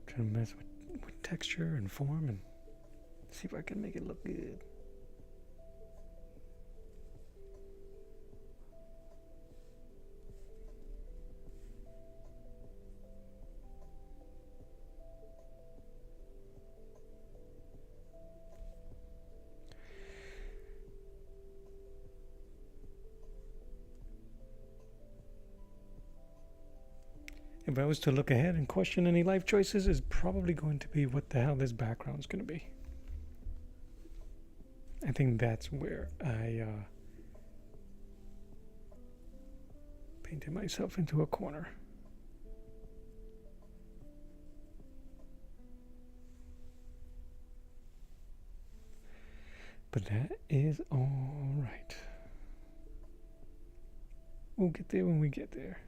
trying to mess with texture and form and see if I can make it look good. If I was to look ahead and question any life choices, is probably going to be what the hell this background's going to be. I think that's where I painted myself into a corner. But that is all right. We'll get there when we get there.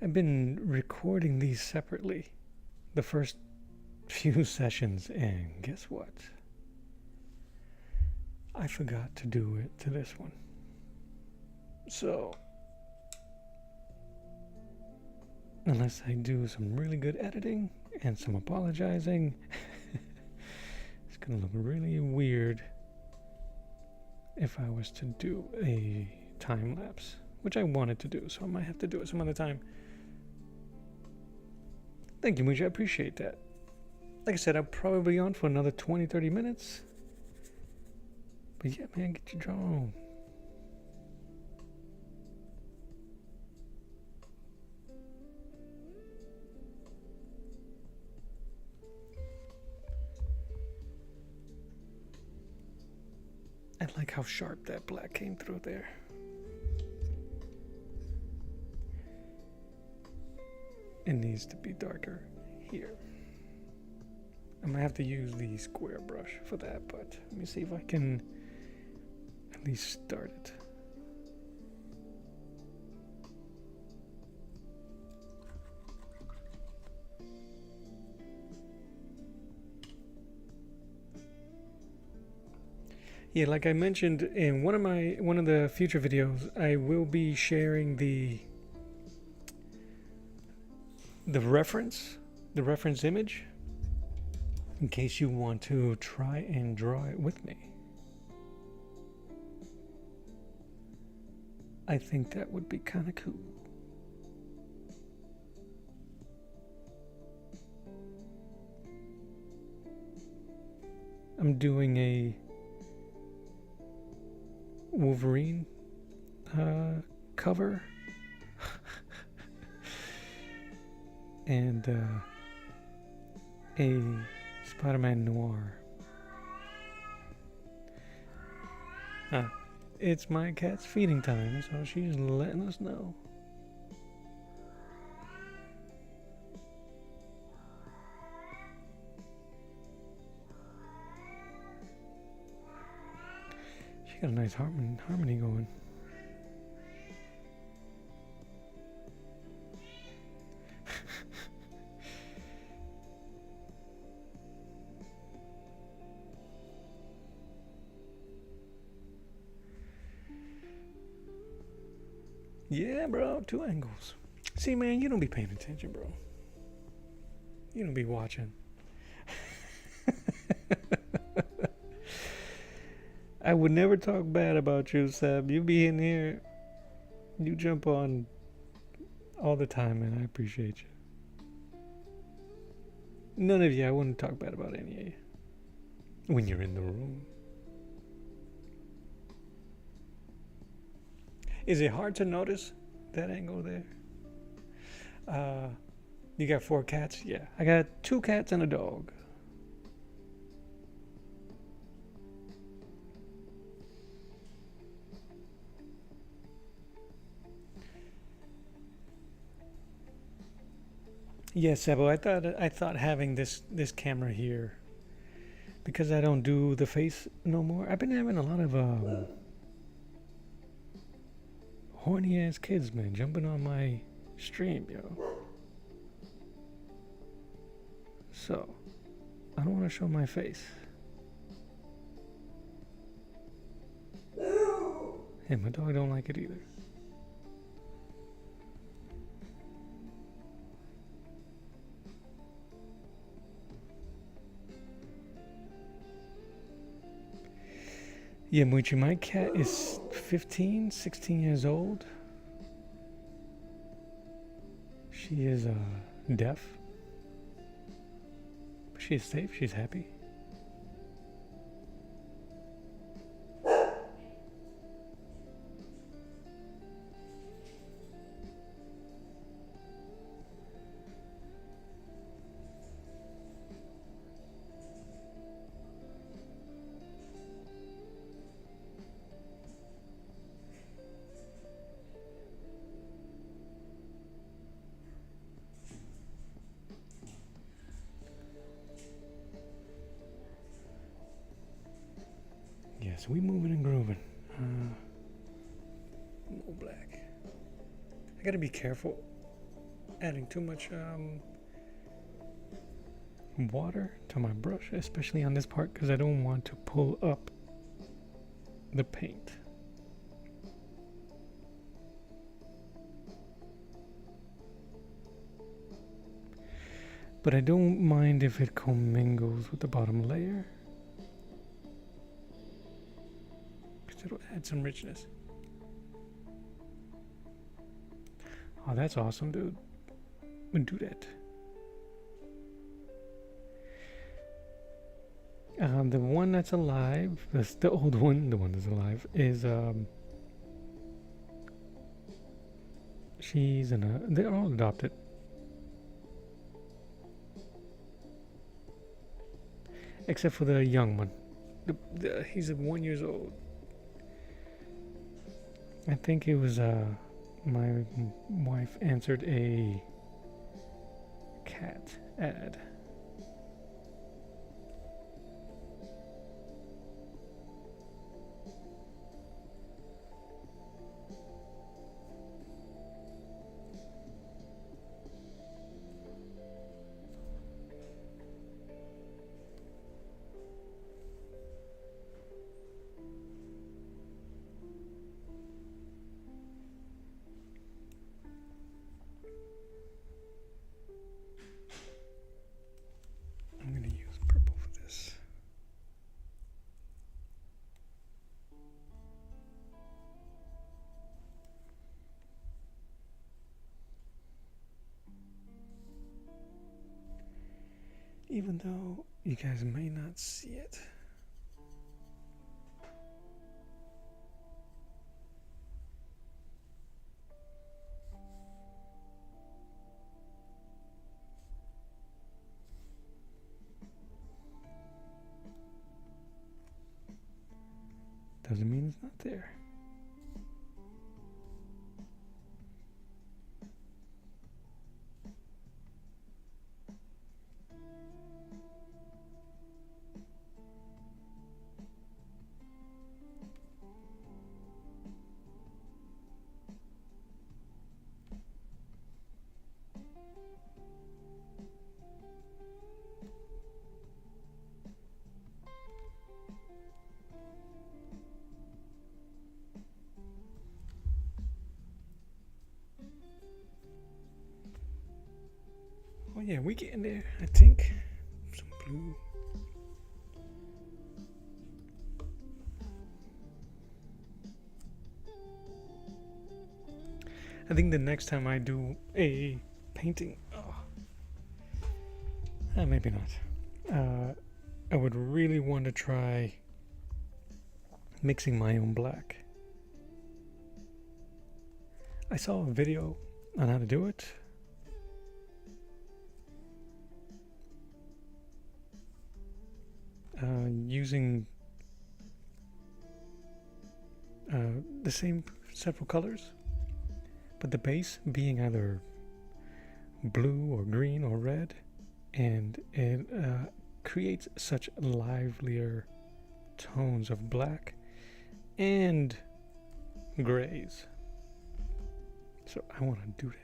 I've been recording these separately, the first few sessions, and guess what? I forgot to do it to this one. So, unless I do some really good editing and some apologizing, it's gonna look really weird if I was to do a time lapse, which I wanted to do, so I might have to do it some other time. Thank you, Mooja. I appreciate that. Like I said, I'll probably be on for another 20-30 minutes. But yeah, man, get your drone. I like how sharp that black came through there. It needs to be darker here. I might have to use the square brush for that, but let me see if I can at least start it. Yeah, like I mentioned in one of the future videos, I will be sharing the reference image in case you want to try and draw it with me. I think that would be kind of cool. I'm doing a Wolverine cover and a Spider-Man Noir. It's my cat's feeding time, so she's letting us know. She got a nice harmony going. Yeah, bro, 2 angles. See, man, you don't be paying attention, bro. You don't be watching. I would never talk bad about you, Seb. You be in here. You jump on all the time, man. I appreciate you. None of you. I wouldn't talk bad about any of you. When you're in the room. Is it hard to notice that angle there? You got 4 cats? Yeah. I got 2 cats and a dog. Yes, Sebo. I thought having this camera here, because I don't do the face no more. I've been having a lot of horny ass kids, man, jumping on my stream, yo. So I don't want to show my face. And my dog don't like it either. Yeah, Muchi, my cat is 15, 16 years old. She is deaf. But she is safe, she's happy. Yes, we moving and grooving. No black. I gotta be careful adding too much water to my brush, especially on this part, because I don't want to pull up the paint. But I don't mind if it commingles with the bottom layer, because it'll add some richness. Oh, that's awesome, dude. Do that. The one that's alive, the old one, the one that's alive, is they're all adopted. Except for the young one. He's 1 year old. I think it was my wife answered a cat ad. I'm going to use purple for this. Even though you guys may not see it. Doesn't mean it's not there. Oh yeah, we getting there, I think. Some blue. I think the next time I do a painting, maybe not. I would really want to try mixing my own black. I saw a video on how to do it. Using the same several colors, but the base being either blue or green or red, and it creates such livelier tones of black and grays. So I want to do that.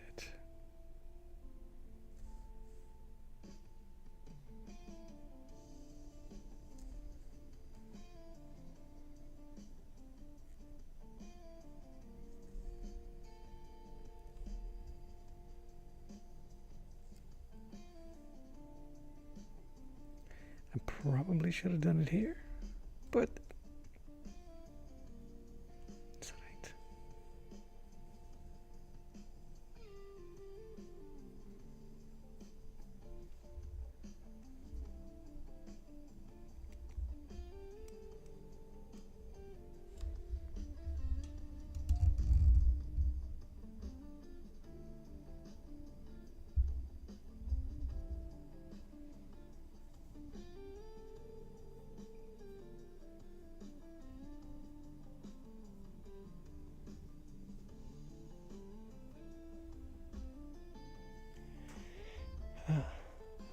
I probably should have done it here, but it's alright.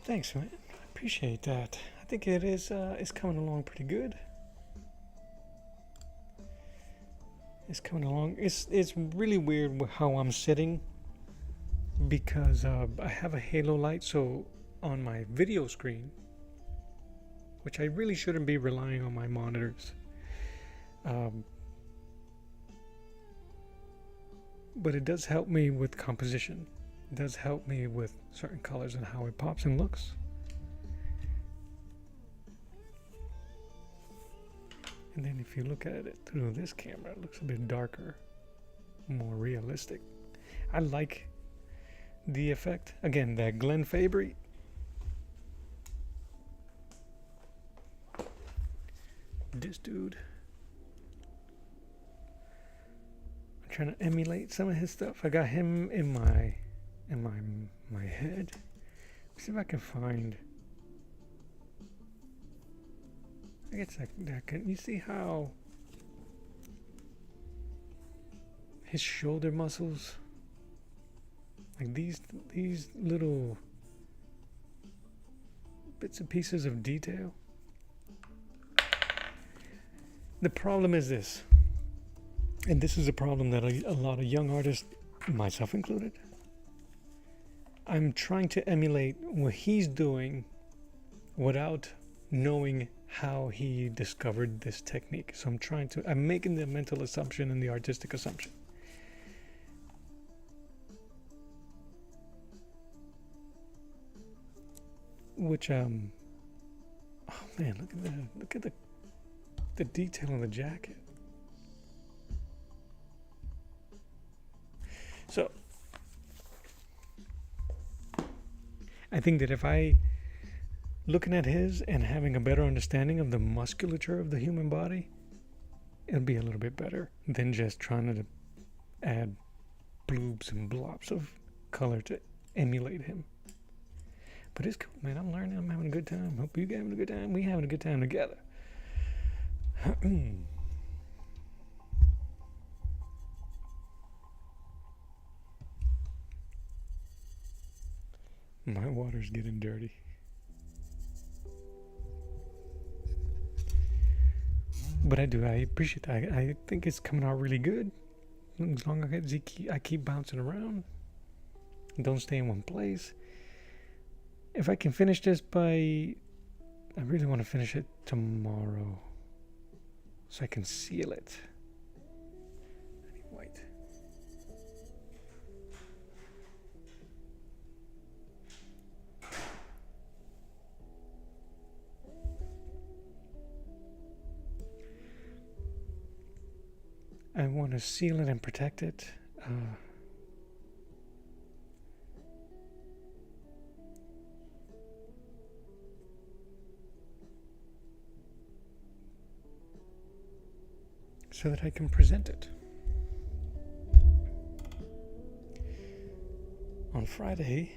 Thanks, man. I appreciate that. I think it is. It's coming along pretty good. It's coming along. It's really weird how I'm sitting because I have a halo light, so on my video screen, which I really shouldn't be relying on my monitors, but it does help me with composition. It does help me with certain colors and how it pops and looks. And then if you look at it through this camera, it looks a bit darker, more realistic. I like the effect. Again, that Glenn Fabry. This dude. I'm trying to emulate some of his stuff. I got him in my head. Let's see if I can find. I guess that can you see how his shoulder muscles, like these little bits and pieces of detail. The problem is this, and this is a problem that a lot of young artists, myself included, I'm trying to emulate what he's doing without knowing how he discovered this technique. So I'm making the mental assumption and the artistic assumption. Which, oh man, look at the detail on the jacket. So, I think that if looking at his and having a better understanding of the musculature of the human body, it'll be a little bit better than just trying to add bloobs and blobs of color to emulate him. But it's cool, man. I'm learning. I'm having a good time. Hope you having a good time. We having a good time together. My water's getting dirty. But I appreciate that. I think it's coming out really good. As long as I keep bouncing around. Don't stay in one place. If I can finish this I really want to finish it tomorrow. So I can seal it. I need white. I want to seal it and protect it. So that I can present it on Friday.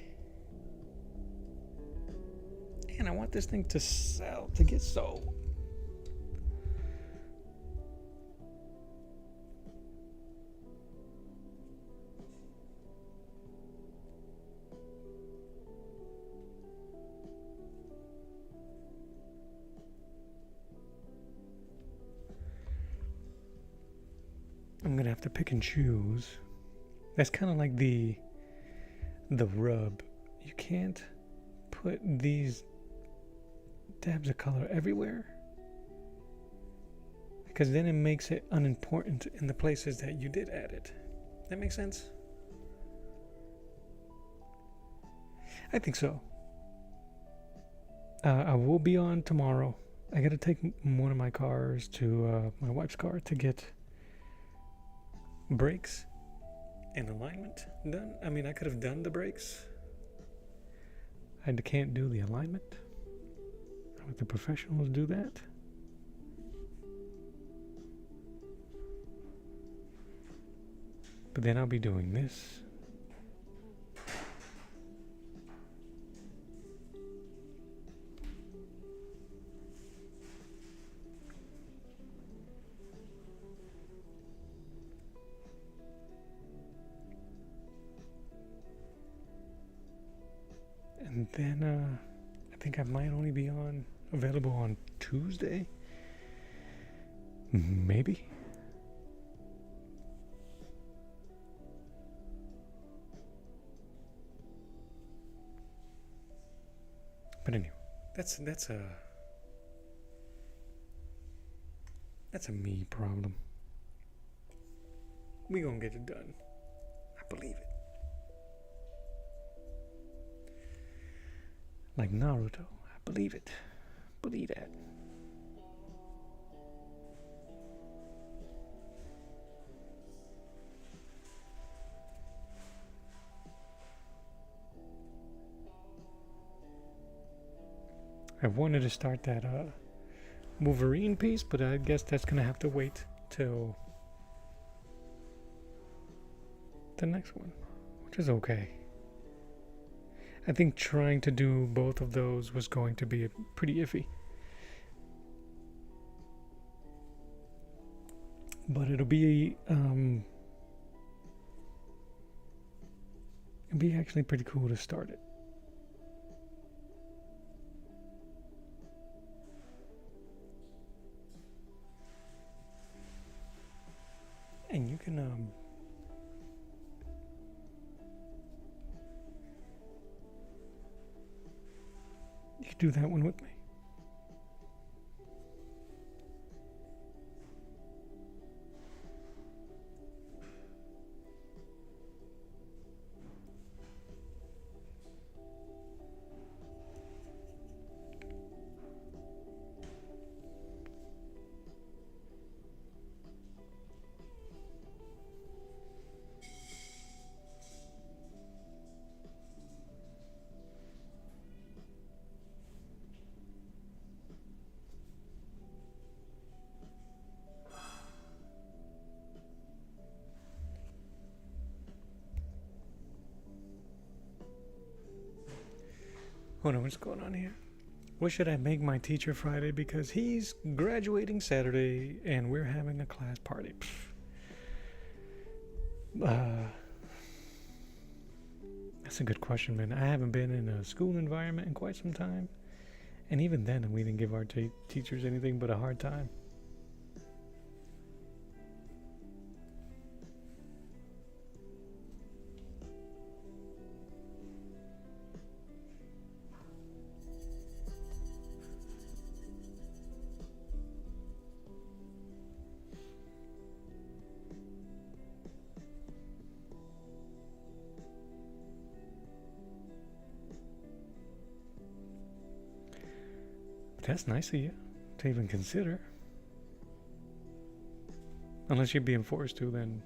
And I want this thing to get sold. I'm gonna have to pick and choose. That's kind of like the rub. You can't put these dabs of color everywhere, because then it makes it unimportant in the places that you did add it. That makes sense? I think so. I will be on tomorrow. I gotta take one of my cars to my wife's car to get brakes and alignment done. I mean, I could have done the brakes. I can't do the alignment. I let the professionals do that. But then I'll be doing this. And then I think I might only be available on Tuesday. Maybe. But anyway, that's a me problem. We gonna get it done. I believe it. Like Naruto, I believe it. Believe that. I wanted to start that Wolverine piece, but I guess that's gonna have to wait till the next one, which is okay. I think trying to do both of those was going to be pretty iffy. But it'll be actually pretty cool to start it. And you can do that one with me. Hold on, what's going on here? What should I make my teacher Friday? Because he's graduating Saturday and we're having a class party. That's a good question, man. I haven't been in a school environment in quite some time. And even then, we didn't give our teachers anything but a hard time. That's nice of you to even consider. Unless you're being forced to, then.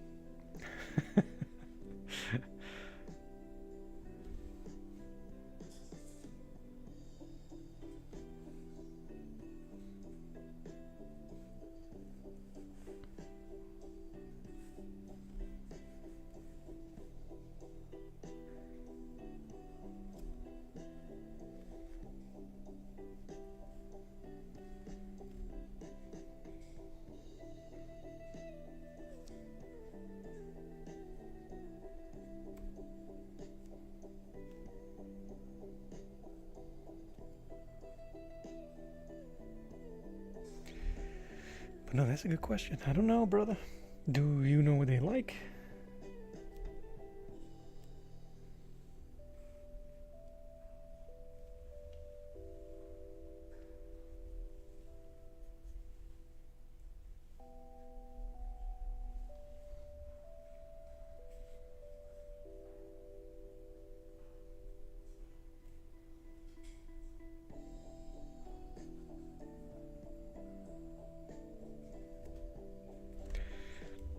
But no, that's a good question. I don't know, brother. Do you know what they like?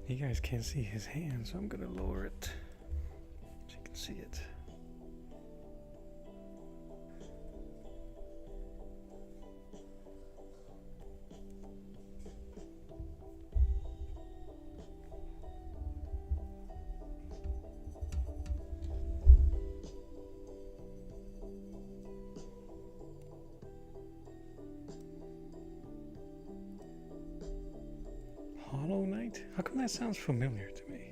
You guys can't see his hand, so I'm gonna lower it so you can see it. Hollow Knight? How come that sounds familiar to me?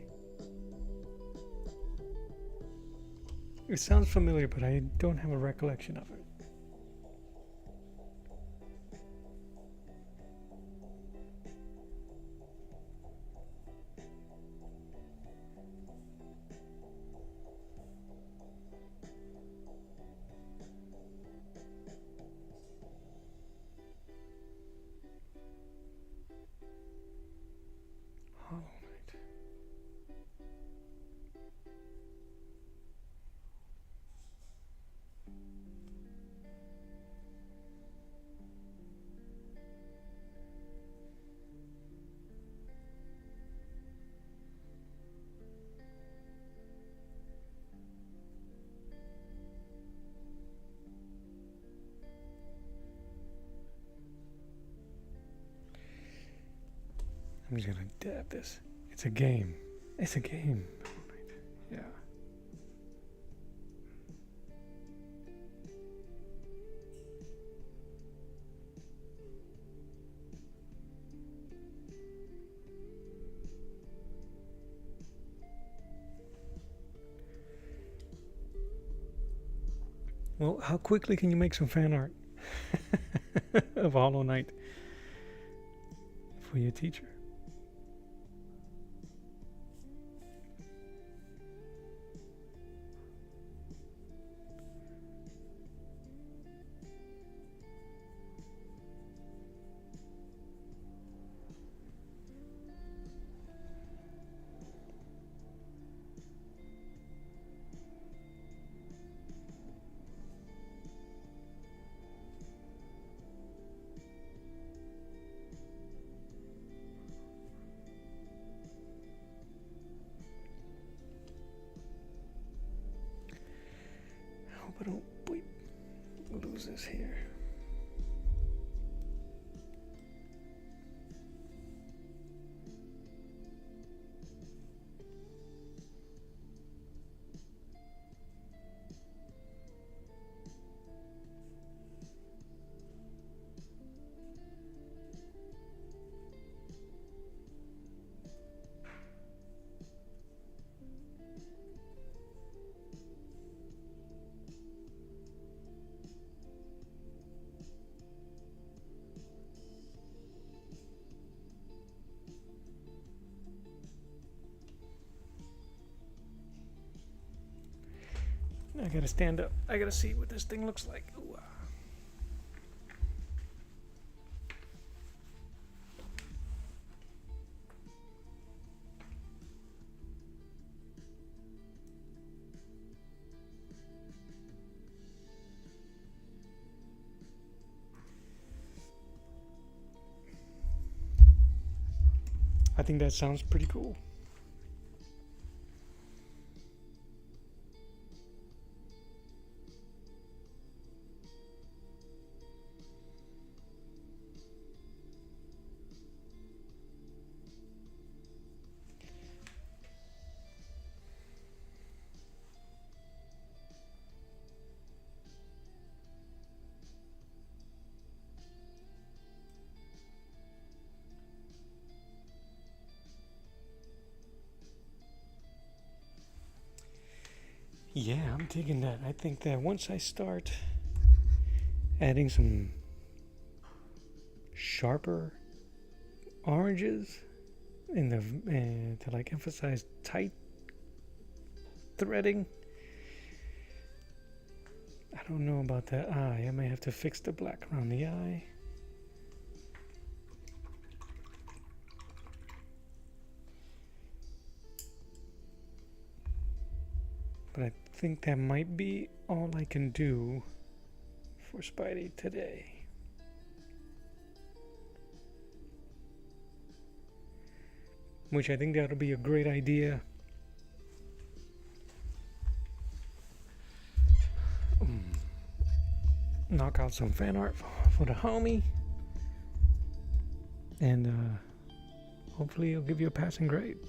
It sounds familiar, but I don't have a recollection of it. I'm just gonna dab this. It's a game. It's a game. Yeah. Well, how quickly can you make some fan art of Hollow Knight for your teacher? I don't lose this here. I gotta stand up. I gotta see what this thing looks like. Ooh. I think that sounds pretty cool. Yeah, I'm digging that. I think that once I start adding some sharper oranges in the to like emphasize tight threading. I don't know about that eye. I may have to fix the black around the eye. But I think that might be all I can do for Spidey today. Which I think that'll be a great idea. Knock out some fan art for the homie. And hopefully he'll give you a passing grade.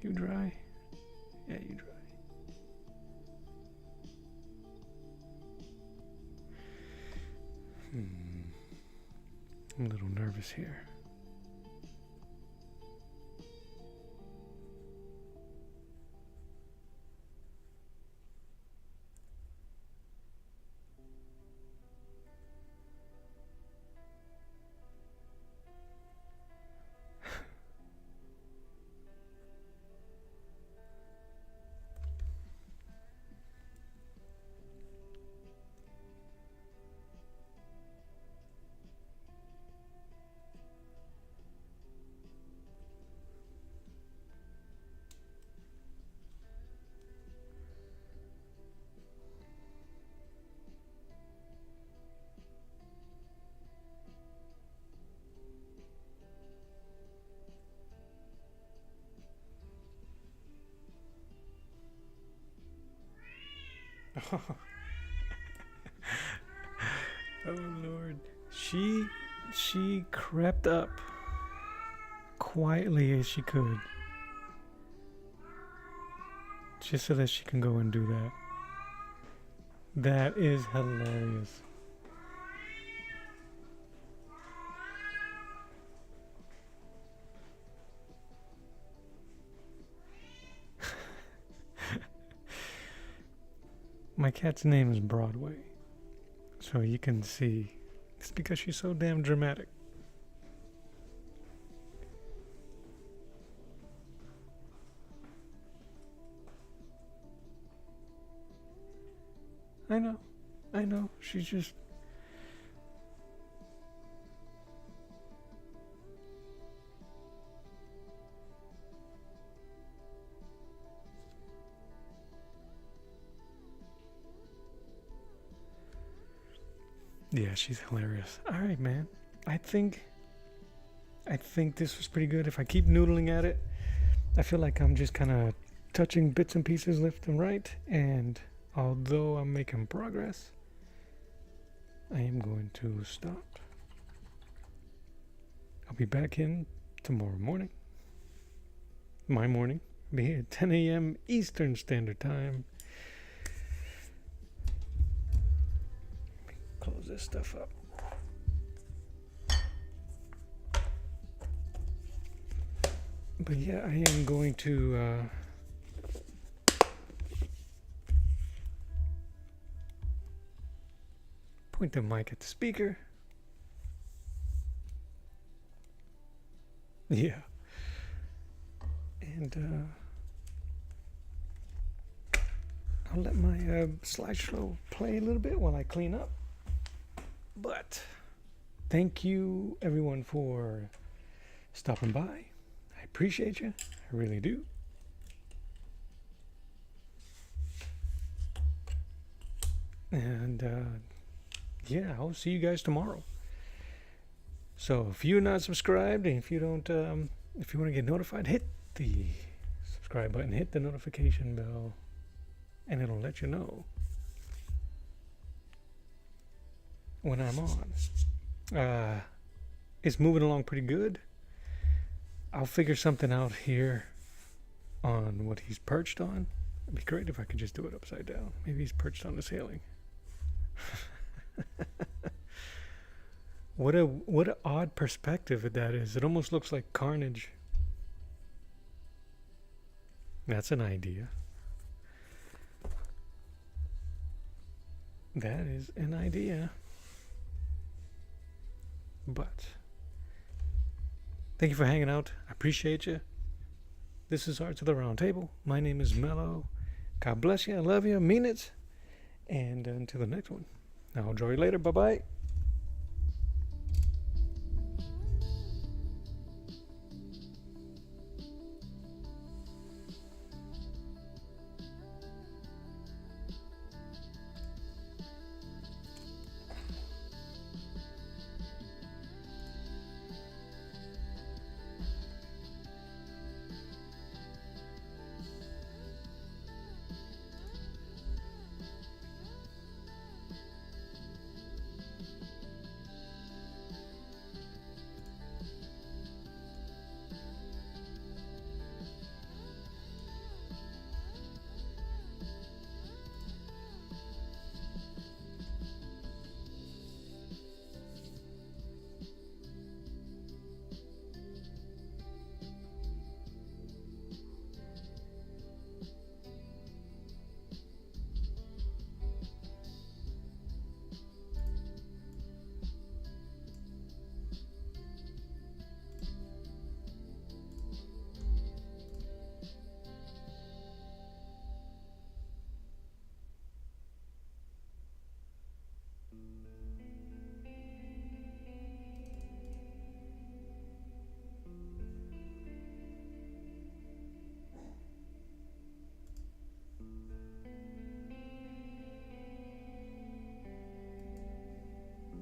You dry? Yeah, you dry. I'm a little nervous here. Oh Lord. She crept up quietly as she could, just so that she can go and do that. That is hilarious. My cat's name is Broadway, so you can see it's because she's so damn dramatic. I know, she's just... Yeah, she's hilarious. Alright, man. I think this was pretty good. If I keep noodling at it, I feel like I'm just kind of touching bits and pieces left and right, and although I'm making progress, I am going to stop. I'll be back in tomorrow morning. My morning. I'll be here at 10 a.m. Eastern Standard Time. Let me close this stuff up. But yeah, I am going to point the mic at the speaker. Yeah. And I'll let my slideshow play a little bit while I clean up. But thank you everyone for stopping by. I appreciate you. I really do. And yeah, I'll see you guys tomorrow. So if you're not subscribed, and if you don't, if you want to get notified, hit the subscribe button, hit the notification bell, and it'll let you know when I'm on. It's moving along pretty good. I'll figure something out here on what he's perched on. It'd be great if I could just do it upside down. Maybe he's perched on the ceiling. What a odd perspective that is. It almost looks like Carnage. That's an idea. That is an idea. But thank you for hanging out. I appreciate you. This is Arts of the Round Table. My name is Mello. God bless you. I love you. I mean it. And until the next one. I'll draw you later. Bye-bye.